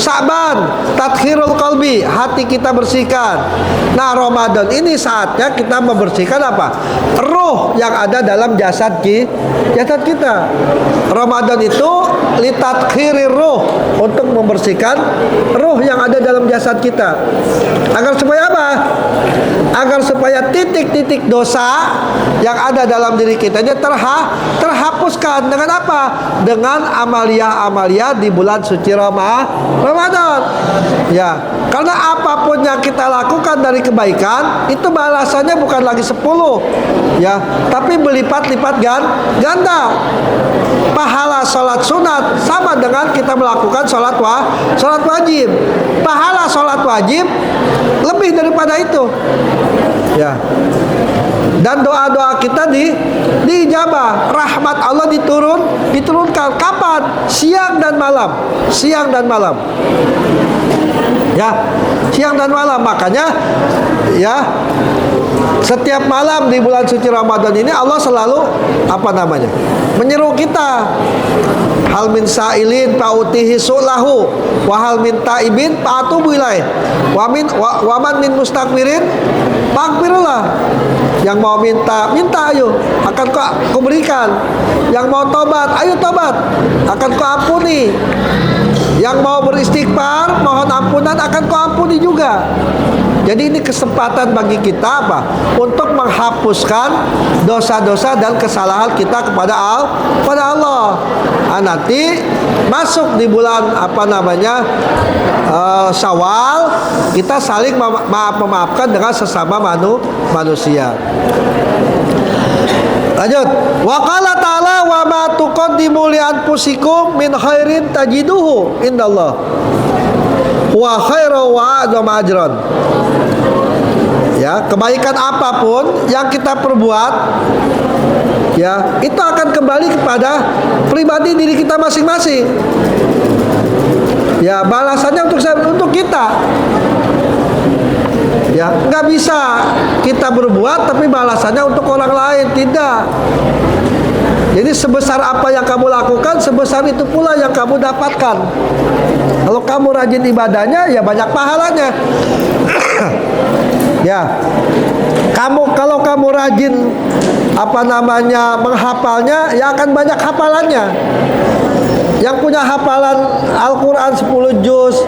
Sa'ban tathirul qalbi, hati kita bersihkan. Nah, Ramadan ini saatnya kita membersihkan apa? Ruh yang ada dalam jasad kita. Ramadan itu litathhirir ruh, untuk membersihkan ruh yang ada dalam jasad kita. Agar supaya apa? Agar supaya titik-titik dosa yang ada dalam diri kita ini terhapuskan dengan apa? Dengan amalia-amalia di bulan suci Ramadan. Ya, karena apapun yang kita lakukan dari kebaikan itu balasannya bukan lagi 10 ya, tapi berlipat-lipat ganda. Pahala sholat sunat sama dengan kita melakukan sholat wajib. Pahala sholat wajib lebih daripada itu ya. Dan doa-doa kita diijabah. Rahmat Allah diturunkan kapan? Siang dan malam ya, siang dan malam. Makanya ya, setiap malam di bulan suci Ramadan ini Allah selalu menyeru kita, hal min sa'ilin fa'utihi su'lahu wa hal min ta'ibin fa'atubu ilaih wa man min mustakbirin fa'akbirullah. Yang mau minta ayo, akan kau berikan. Yang mau tobat, ayo tobat, akan kau ampuni. Yang mau beristighfar, mohon ampunan, akan kau ampuni juga. Jadi ini kesempatan bagi kita apa? Untuk menghapuskan dosa-dosa dan kesalahan kita kepada Allah. Nah, nanti masuk di bulan Syawal, kita saling memaafkan dengan sesama manusia. Lanjut. Wa qala ta'ala wa ma tuqaddimu li anfusikum min khairin tajiduhu indallah wa khairu wa a'zam ajran. Ya, kebaikan apapun yang kita perbuat ya, itu akan kembali kepada pribadi diri kita masing-masing. Ya, balasannya untuk kita. Ya, nggak bisa kita berbuat tapi balasannya untuk orang lain, tidak. Jadi sebesar apa yang kamu lakukan, sebesar itu pula yang kamu dapatkan. Kalau kamu rajin ibadahnya, ya banyak pahalanya. Ya, kalau kamu rajin menghafalnya, ya akan banyak hafalannya. Yang punya hafalan Al-Quran 10 juz,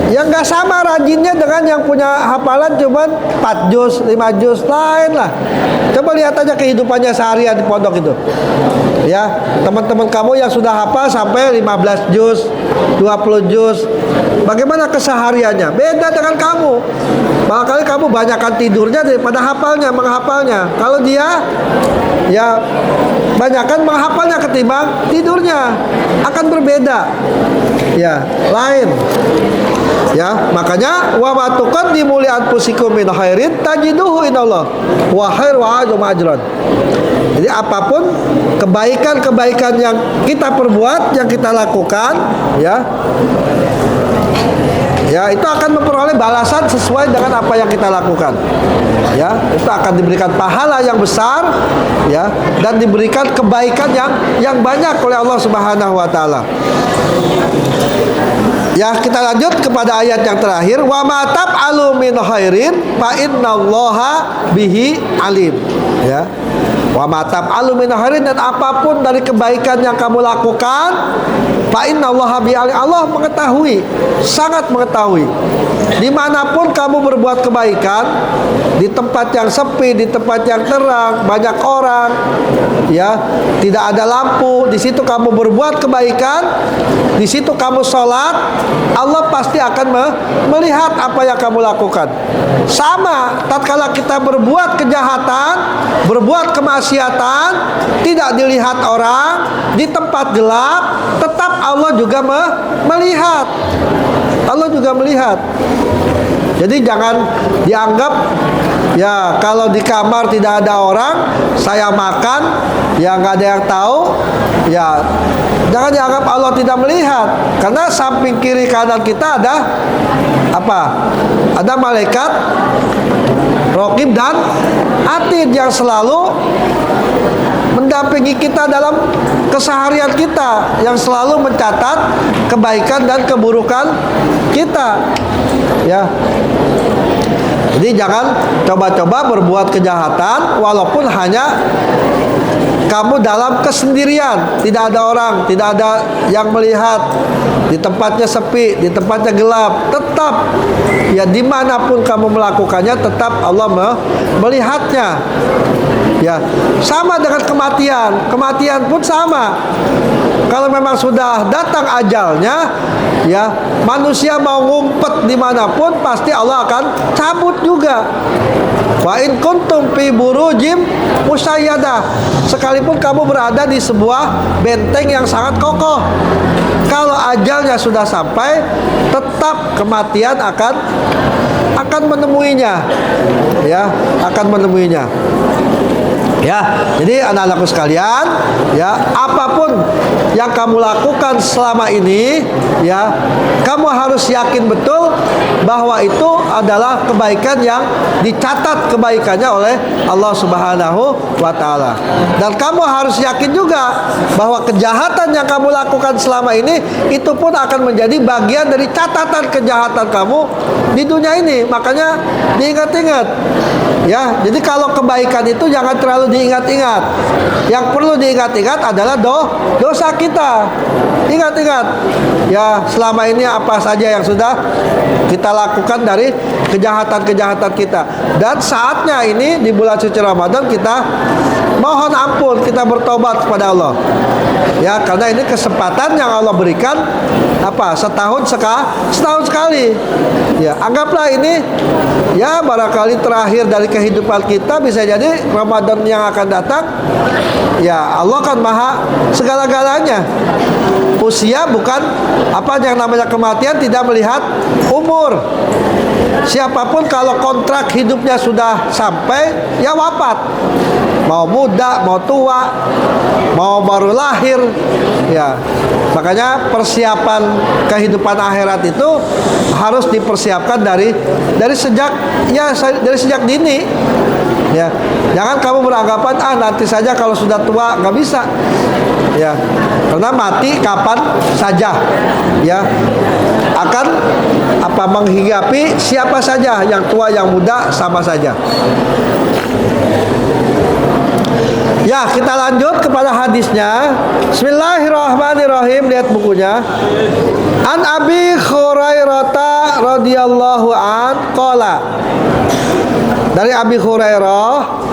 yang nggak sama rajinnya dengan yang punya hafalan cuma 4 juz, 5 juz, lain lah. Coba lihat aja kehidupannya seharian di pondok itu. Ya, teman-teman kamu yang sudah hafal sampai 15 juz, 20 juz, bagaimana kesehariannya? Beda dengan kamu. Barangkali kamu banyakkan tidurnya daripada menghafalnya. Kalau dia ya banyakkan menghafalnya ketimbang tidurnya, akan berbeda. Ya, lain. Ya, makanya wa ma tuqaddimu li anfusikum min khairin tajiduhu indallah wa khair wa a'zam ajran. Jadi apapun kebaikan-kebaikan yang kita perbuat, yang kita lakukan, ya, itu akan memperoleh balasan sesuai dengan apa yang kita lakukan. Ya, itu akan diberikan pahala yang besar, ya, dan diberikan kebaikan yang banyak oleh Allah Subhanahu wa taala. Ya, kita lanjut kepada ayat yang terakhir, wa ma taf'alu min khairin fa innallaha bihi alim. Ya. Wa ma taf'alu min khairin, dan apapun dari kebaikan yang kamu lakukan, fa innallaha bihi alim, Allah mengetahui, sangat mengetahui. Dimanapun kamu berbuat kebaikan, di tempat yang sepi, di tempat yang terang, banyak orang, ya, tidak ada lampu, di situ kamu berbuat kebaikan, di situ kamu sholat, Allah pasti akan melihat apa yang kamu lakukan. Sama, tatkala kita berbuat kejahatan, berbuat kemaksiatan, tidak dilihat orang, di tempat gelap, tetap Allah juga melihat. Allah juga melihat. Jadi jangan dianggap, ya kalau di kamar tidak ada orang, saya makan, ya nggak ada yang tahu, ya jangan dianggap Allah tidak melihat. Karena samping kiri kanan kita ada apa? Ada malaikat Raqib dan Atid yang selalu mendampingi kita dalam keseharian kita, yang selalu mencatat kebaikan dan keburukan kita, ya. Jadi jangan coba-coba berbuat kejahatan walaupun hanya kamu dalam kesendirian, tidak ada orang, tidak ada yang melihat, di tempatnya sepi, di tempatnya gelap, tetap, ya dimanapun kamu melakukannya, tetap Allah melihatnya. Ya, sama dengan kematian. Kematian pun sama. Kalau memang sudah datang ajalnya, ya manusia mau ngumpet dimanapun, pasti Allah akan cabut juga. Wa in kuntum fi burujim musayyadah, sekalipun kamu berada di sebuah benteng yang sangat kokoh, kalau ajalnya sudah sampai, tetap kematian akan menemuinya, ya, akan menemuinya. Ya, jadi anak-anakku sekalian, ya, apapun yang kamu lakukan selama ini, ya, kamu harus yakin betul bahwa itu adalah kebaikan yang dicatat kebaikannya oleh Allah Subhanahu wa taala. Dan kamu harus yakin juga bahwa kejahatan yang kamu lakukan selama ini itu pun akan menjadi bagian dari catatan kejahatan kamu di dunia ini. Makanya diingat-ingat. Ya, jadi kalau kebaikan itu jangan terlalu diingat-ingat. Yang perlu diingat-ingat adalah dosa kita. Ingat-ingat, ya, selama ini apa saja yang sudah kita lakukan dari kejahatan-kejahatan kita. Dan saatnya ini di bulan suci Ramadan kita mohon ampun, kita bertobat kepada Allah. Ya, karena ini kesempatan yang Allah berikan apa? Setahun sekali. Ya, anggaplah ini, ya, barangkali terakhir dari kehidupan kita, bisa jadi Ramadan yang akan datang. Ya, Allah kan maha segala-galanya. Usia bukan apa yang namanya kematian, tidak melihat umur. Siapapun kalau kontrak hidupnya sudah sampai, ya wafat. Mau muda, mau tua, mau baru lahir, ya. Makanya persiapan kehidupan akhirat itu harus dipersiapkan dari sejak dini. Ya, jangan kamu beranggapan nanti saja kalau sudah tua, nggak bisa. Ya, karena mati kapan saja, ya, akan menghinggapi siapa saja, yang tua yang muda sama saja. Ya, kita lanjut kepada hadisnya. Bismillahirrahmanirrahim. Lihat bukunya. An Abi Hurairah radhiyallahu an qala. Dari Abi Hurairah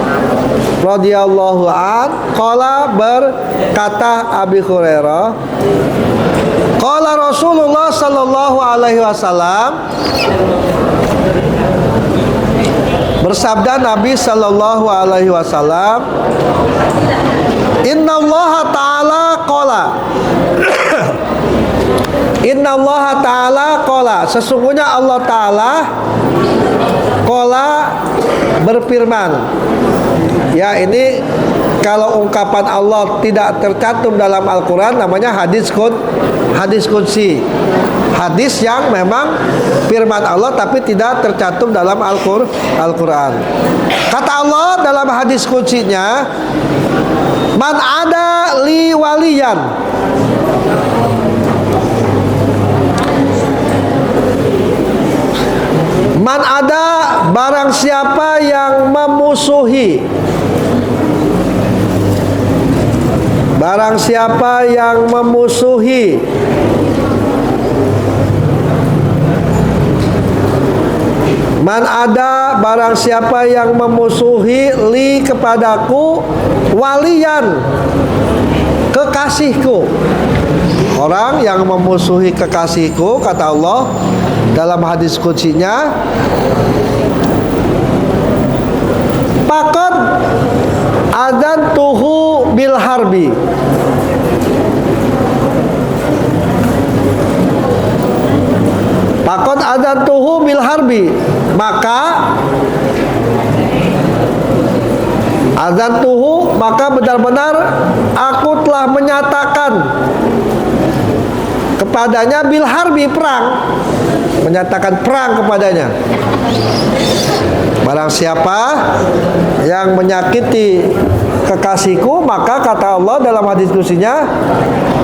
radhiyallahu an qala, berkata Abi Hurairah, qala Rasulullah sallallahu alaihi wasallam, bersabda Nabi sallallahu alaihi wasallam, innallaha ta'ala qala innallaha ta'ala qala, sesungguhnya Allah Ta'ala qala berfirman. Ya, ini kalau ungkapan Allah tidak tercantum dalam Al-Quran, namanya hadis qudsi. Hadis yang memang firman Allah tapi tidak tercantum dalam Al-Quran. Kata Allah dalam hadis qudsinya, man ada li waliyan, man ada, barang siapa yang memusuhi, barang siapa yang memusuhi Man ada barang siapa yang memusuhi li kepadaku waliyan kekasihku. Orang yang memusuhi kekasihku, kata Allah dalam hadis qudsinya, faqad adantuhu bil harbi. Faqad adantuhu bil harbi, maka azantuhu, maka benar-benar aku telah menyatakan kepadanya bil harbi, perang, menyatakan perang kepadanya. Barang siapa yang menyakiti kekasihku, maka kata Allah dalam hadis qudsinya,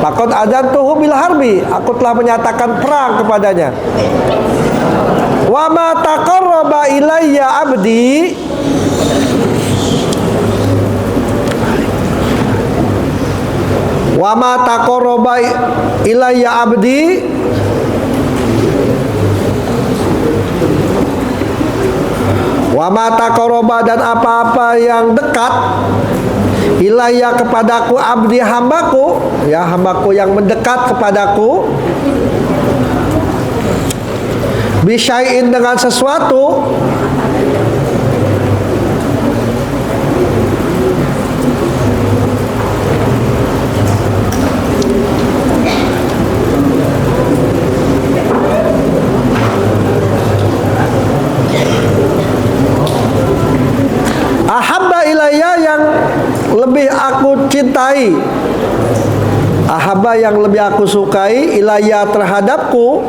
faqad azantuhu bil harbi, aku telah menyatakan perang kepadanya. Wa ma taqarraba ilayya abdi, wa ma taqarraba ilayya abdi, wa ma taqarraba, dan apa-apa yang dekat ilayya kepadaku abdi, hambaku, ya hambaku yang mendekat kepadaku, bisyai'in, dengan sesuatu, ahabba ilayya, yang lebih aku cintai, ahabba yang lebih aku sukai, ilayya terhadapku,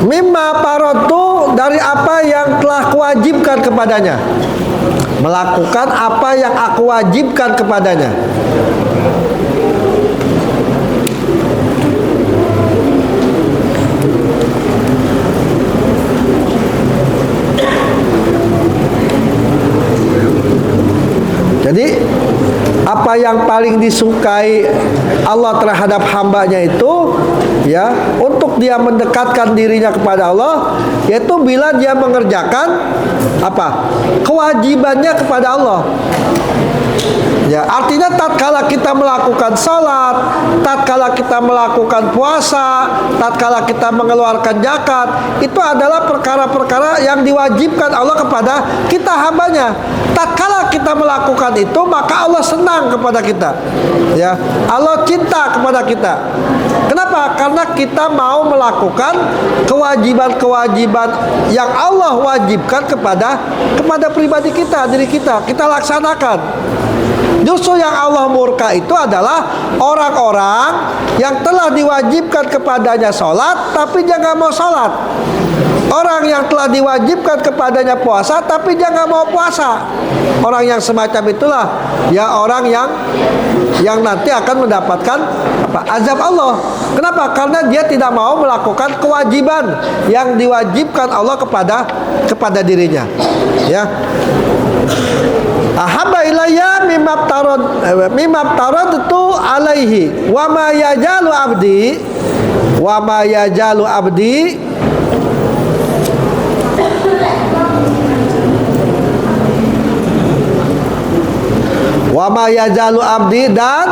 mimma faratu, dari apa yang telah kuwajibkan kepadanya, melakukan apa yang aku wajibkan kepadanya. Jadi apa yang paling disukai Allah terhadap hambanya itu, ya, untuk dia mendekatkan dirinya kepada Allah, yaitu bila dia mengerjakan apa? Kewajibannya kepada Allah. Ya, artinya tatkala kita melakukan salat, tatkala kita melakukan puasa, tatkala kita mengeluarkan zakat, itu adalah perkara-perkara yang diwajibkan Allah kepada kita hambanya. Tatkala kita melakukan itu, maka Allah senang kepada kita. Ya, Allah cinta kepada kita. Kenapa? Karena kita mau melakukan kewajiban-kewajiban yang Allah wajibkan kepada pribadi kita, diri kita laksanakan. Justru yang Allah murka itu adalah orang-orang yang telah diwajibkan kepadanya sholat, tapi dia nggak mau sholat. Orang yang telah diwajibkan kepadanya puasa, tapi dia nggak mau puasa. Orang yang semacam itulah, ya orang yang nanti akan mendapatkan apa? Azab Allah. Kenapa? Karena dia tidak mau melakukan kewajiban yang diwajibkan Allah kepada dirinya. Ya. Ahabba ilayya mimma taradtu alaihi wa ma yajalu abdi wa ma yajalu abdi, dan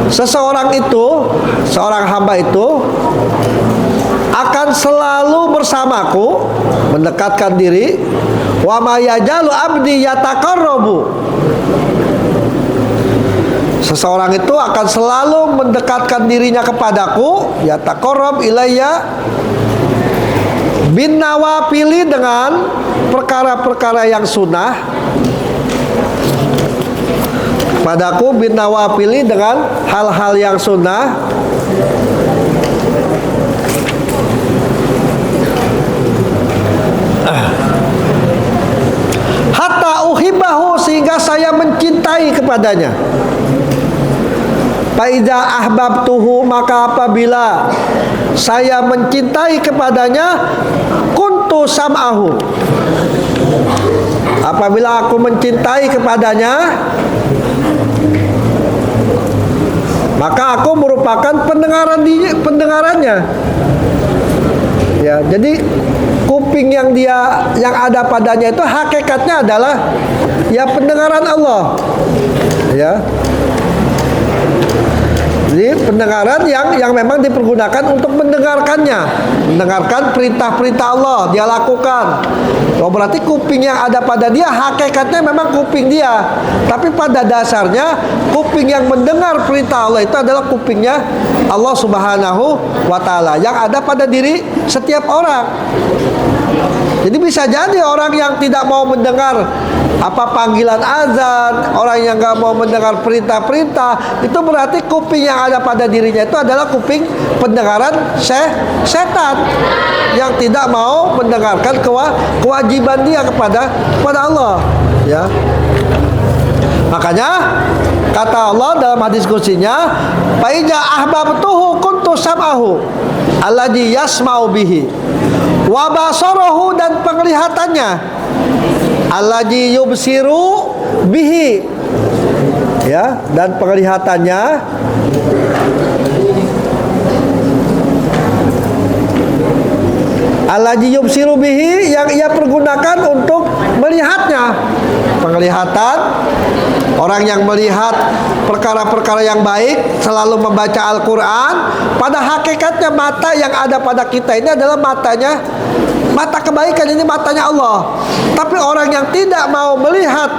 seseorang itu, seorang hamba itu akan selalu bersamaku, mendekatkan diri. Wa ma yajalu abdi yataqarrabu, seseorang itu akan selalu mendekatkan dirinya kepadaku, yataqarrab ilayya bin nawafili, dengan perkara-perkara yang sunnah, padaku bin nawafili, dengan hal-hal yang sunnah, hatta uhibbahu, sehingga saya mencintai kepadanya. Faida ahbabtuhu, maka apabila saya mencintai kepadanya, kuntu sam'ahu, apabila aku mencintai kepadanya, maka aku merupakan pendengarannya. Ya, jadi kuping yang ada padanya itu hakikatnya adalah ya pendengaran Allah. Ya. Jadi pendengaran yang memang dipergunakan untuk mendengarkannya, mendengarkan perintah-perintah Allah dia lakukan. Oh, berarti kuping yang ada pada dia hakikatnya memang kuping dia, tapi pada dasarnya kuping yang mendengar perintah Allah itu adalah kupingnya Allah Subhanahu wa Ta'ala yang ada pada diri setiap orang. Jadi bisa jadi orang yang tidak mau mendengar panggilan azan, orang yang nggak mau mendengar perintah-perintah, itu berarti kuping yang ada pada dirinya itu adalah kuping pendengaran setan yang tidak mau mendengarkan kewajiban dia kepada Allah. Ya. Makanya kata Allah dalam hadis kursinya, fa iza ahbabtuhu kuntu sam'ahu alladzi yasma'u bihi wa basarahu, dan penglihatannya alladzi yubsiru bihi, ya, dan penglihatannya alladzi yubsiru bihi, yang ia pergunakan untuk melihatnya. Penglihatan, orang yang melihat perkara-perkara yang baik selalu membaca Al-Quran. Pada hakikatnya mata yang ada pada kita ini adalah mata kebaikan, ini matanya Allah. Tapi orang yang tidak mau melihat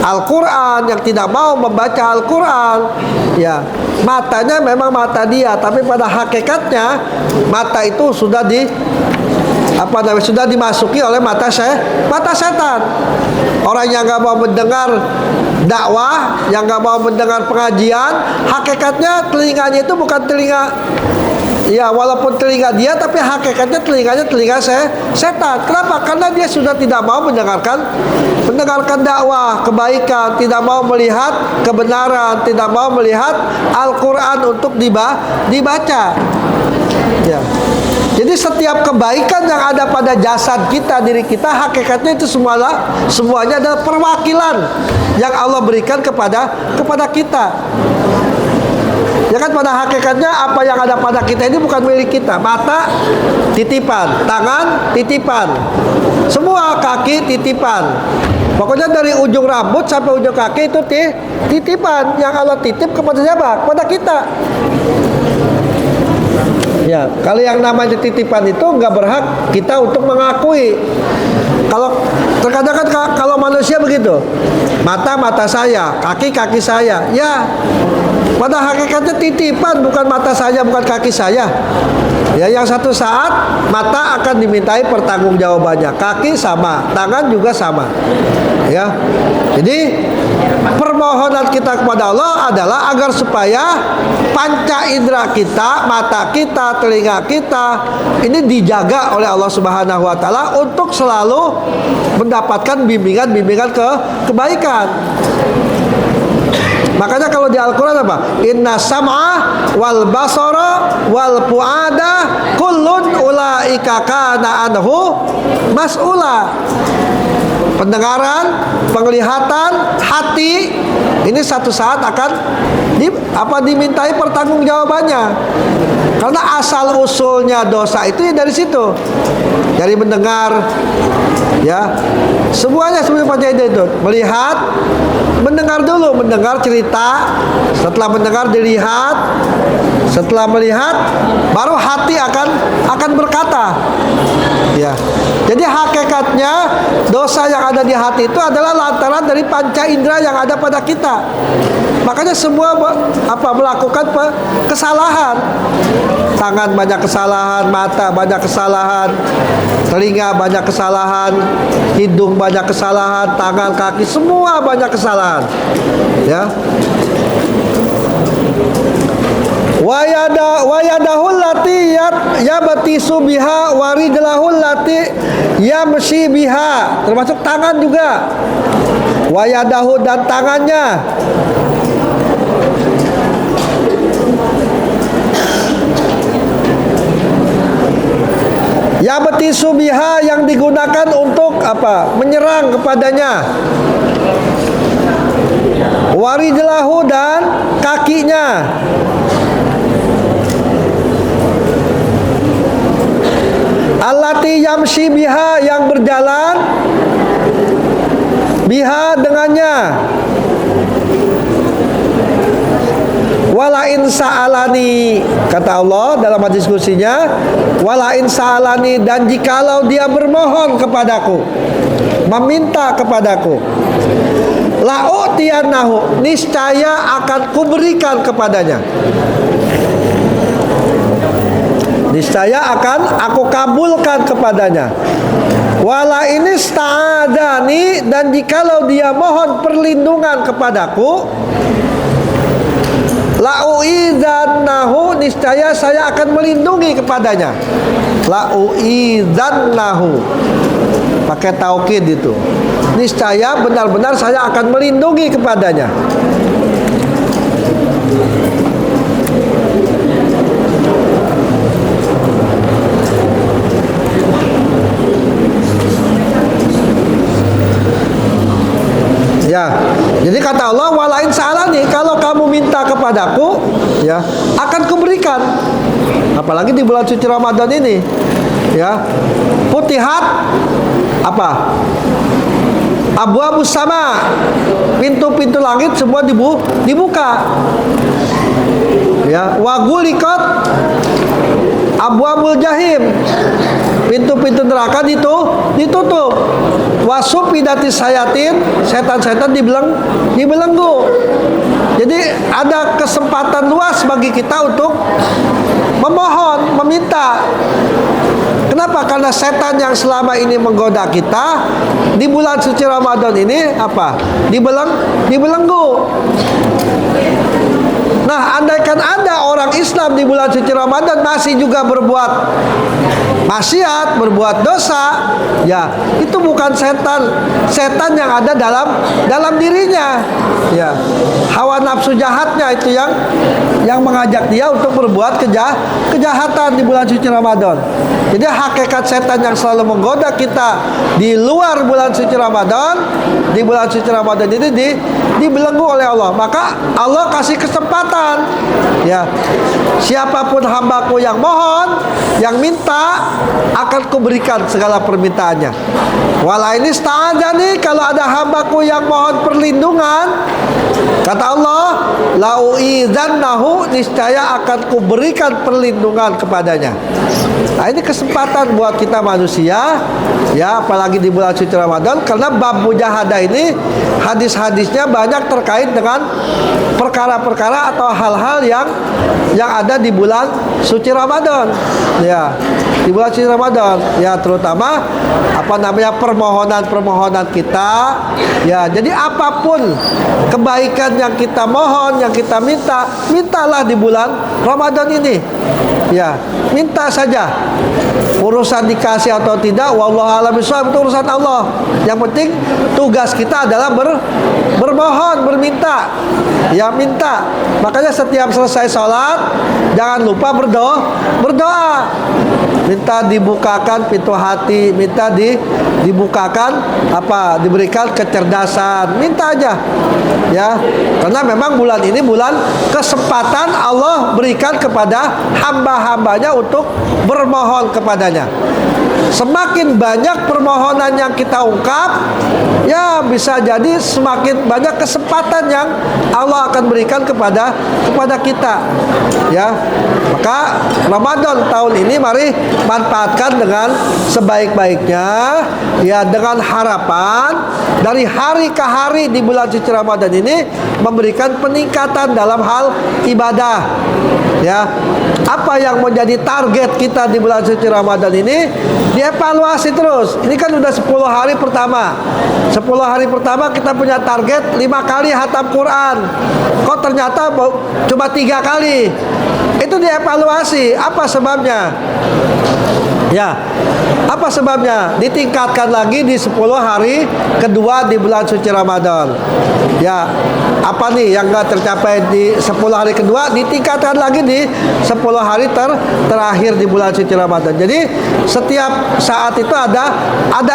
Al-Quran, yang tidak mau membaca Al-Quran, ya, matanya memang mata dia, tapi pada hakikatnya mata itu sudah dimasuki oleh mata setan. Orang yang nggak mau mendengar dakwah, yang nggak mau mendengar pengajian, hakikatnya telinganya itu bukan telinga, ya, walaupun telinga dia, tapi hakikatnya telinganya telinga setan. Kenapa? Karena dia sudah tidak mau mendengarkan dakwah kebaikan, tidak mau melihat kebenaran, tidak mau melihat Al-Quran untuk dibaca. Ya. Jadi setiap kebaikan yang ada pada jasad kita, diri kita, hakikatnya itu semuanya adalah perwakilan yang Allah berikan kepada kita. Ya kan, pada hakikatnya apa yang ada pada kita ini bukan milik kita. Mata titipan, tangan titipan, semua kaki titipan. Pokoknya dari ujung rambut sampai ujung kaki itu titipan yang Allah titip kepada siapa? Kepada kita. Ya, kalau yang namanya titipan itu nggak berhak kita untuk mengakui. Kalau terkadang kan kalau manusia begitu, mata saya, kaki saya, ya, pada hakikatnya titipan, bukan mata saya, bukan kaki saya. Ya, yang satu saat mata akan dimintai pertanggungjawabannya, kaki sama, tangan juga sama. Ya, jadi permohonan kita kepada Allah adalah agar supaya panca indera kita, mata kita, telinga kita ini dijaga oleh Allah Subhanahu wa Ta'ala untuk selalu mendapatkan bimbingan kebaikan. Makanya kalau di Al-Quran apa? Inna sam'a wal basara wal fu'ada kullun ulaika kana anhu mas'ula. Pendengaran, penglihatan, hati ini satu saat akan dimintai pertanggungjawabannya. Karena asal usulnya dosa itu ya dari situ, dari mendengar, ya, semuanya pada itu melihat, mendengar dulu, mendengar cerita, setelah mendengar dilihat, setelah melihat baru hati akan berkata. Ya, jadi hakikatnya dosa yang ada di hati itu adalah lantaran dari panca indera yang ada pada kita. Makanya semua melakukan kesalahan. Tangan banyak kesalahan, mata banyak kesalahan, telinga banyak kesalahan, hidung banyak kesalahan, tangan, kaki semua banyak kesalahan. Ya. Wayadahul lati yabtisu biha waridlahul lati yamshi biha, termasuk tangan juga. Wayadahu, dan tangannya. Yabtisu biha, yang digunakan untuk apa? Menyerang kepadanya. warijlahu dan kakinya, allati yamshi biha yang berjalan, biha dengannya, walain sa'alani kata Allah dalam hadis kursinya, walain sa'alani dan jikalau dia bermohon kepadaku, meminta kepadaku, la'utiyanahu niscaya akan kuberikan kepadanya, niscaya akan aku kabulkan kepadanya. Wala ini sta'adani dan jikalau dia mohon perlindungan kepadaku, la'uidzannahu niscaya saya akan melindungi kepadanya. La'uidzannahu pakai taukid itu, niscaya benar-benar saya akan melindungi kepadanya. Ya, jadi kata Allah, walain sa'alani, kalau kamu minta kepadaku, ya, akan kuberikan. Apalagi di bulan suci Ramadan ini, ya, futihat apa? Abwaabus sama, pintu-pintu langit semua dibuka. Ya, wa guliqat abwaabul jahim, pintu-pintu neraka ditutup. Wasufidati sayatin, setan-setan dibelenggu. Jadi ada kesempatan luas bagi kita untuk memohon, meminta. Kenapa? Karena setan yang selama ini menggoda kita di bulan suci Ramadan ini apa? Dibelenggu. Nah, andaikan ada orang Islam di bulan suci Ramadan masih juga berbuat maksiat, berbuat dosa, ya itu bukan setan yang ada dalam dirinya, ya hawa nafsu jahatnya itu yang mengajak dia untuk berbuat kejahatan di bulan suci Ramadan. Jadi hakikat setan yang selalu menggoda kita di luar bulan suci Ramadan, di bulan suci Ramadan ini dibelenggu oleh Allah. Maka Allah kasih kesempatan, ya siapapun hambaku yang mohon, yang minta, akan kuberikan segala permintaannya. Wala ini sta'adani, kalau ada hambaku yang mohon perlindungan, kata Allah, la'uidzannahu niscaya akan kuberikan perlindungan kepadanya. Nah, ini kesempatan buat kita manusia, ya apalagi di bulan suci Ramadan, karena bab mujahadah ini hadis-hadisnya banyak terkait dengan perkara-perkara atau hal-hal yang ada di bulan suci Ramadan, ya di bulan suci Ramadan, ya terutama apa namanya permohonan kita, ya jadi apapun kebaikan yang kita mohon, yang kita mintalah di bulan Ramadan ini, ya minta saja. Urusan dikasih atau tidak, wallahu a'lam bishawab, itu urusan Allah. Yang penting tugas kita adalah bermohon, berminta, ya minta. Makanya setiap selesai sholat jangan lupa berdoa. Minta dibukakan pintu hati, minta dibukakan apa, diberikan kecerdasan, minta aja, ya. Karena memang bulan ini bulan kesempatan Allah berikan kepada hamba-hambanya untuk bermohon kepadanya. Semakin banyak permohonan yang kita ungkap, ya bisa jadi semakin banyak kesempatan yang Allah akan berikan kepada kita, ya. Maka Ramadan tahun ini mari manfaatkan dengan sebaik-baiknya, ya dengan harapan dari hari ke hari di bulan suci Ramadan ini memberikan peningkatan dalam hal ibadah, ya. Apa yang menjadi target kita di bulan suci Ramadan ini dievaluasi terus. Ini kan udah 10 hari pertama. 10 hari pertama kita punya target 5 kali hatam Quran. Kok ternyata cuma 3 kali. Itu dievaluasi. Apa sebabnya? Ya, apa sebabnya? Ditingkatkan lagi di 10 hari kedua di bulan suci Ramadan. Ya, apa nih yang gak tercapai di 10 hari kedua? Ditingkatkan lagi di 10 hari terakhir di bulan suci Ramadan. Jadi setiap saat itu ada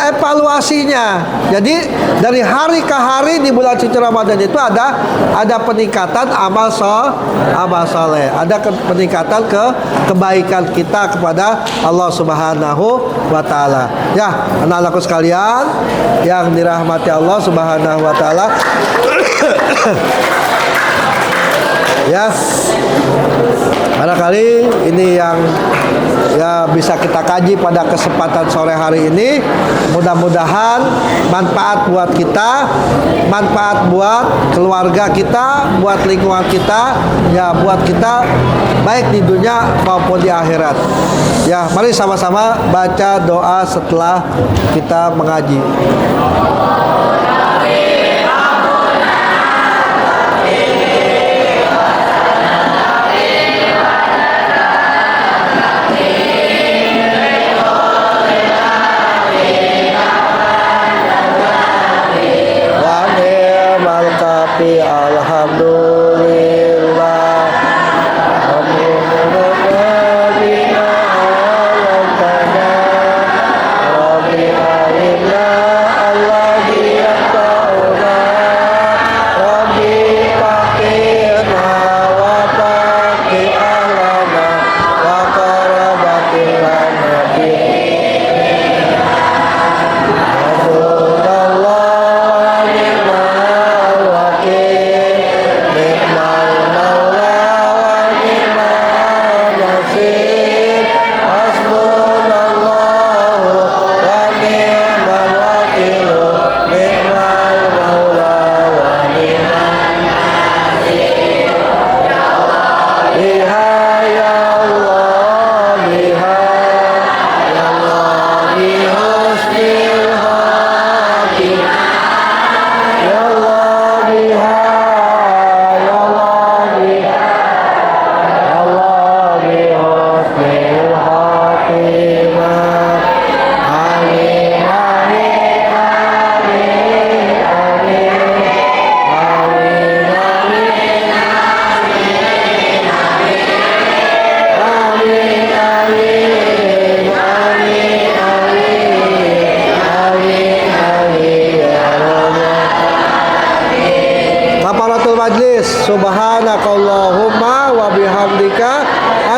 evaluasinya. Jadi dari hari ke hari di bulan suci Ramadan itu ada peningkatan amal soleh, ada peningkatan kebaikan kita kepada Allah Subhanahu wa taala. Ya, anak-anakku sekalian yang dirahmati Allah Subhanahu wa taala. Ya, barangkali ini yang bisa kita kaji pada kesempatan sore hari ini. Mudah-mudahan manfaat buat kita, manfaat buat keluarga kita, buat lingkungan kita, ya buat kita baik di dunia maupun di akhirat. Ya, mari sama-sama baca doa setelah kita mengaji. Subhanakallahumma wa bihamdika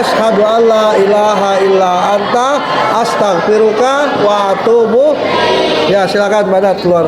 asyhadu an la ilaha illa anta astaghfiruka wa atubu. Ya, silakan pada keluar.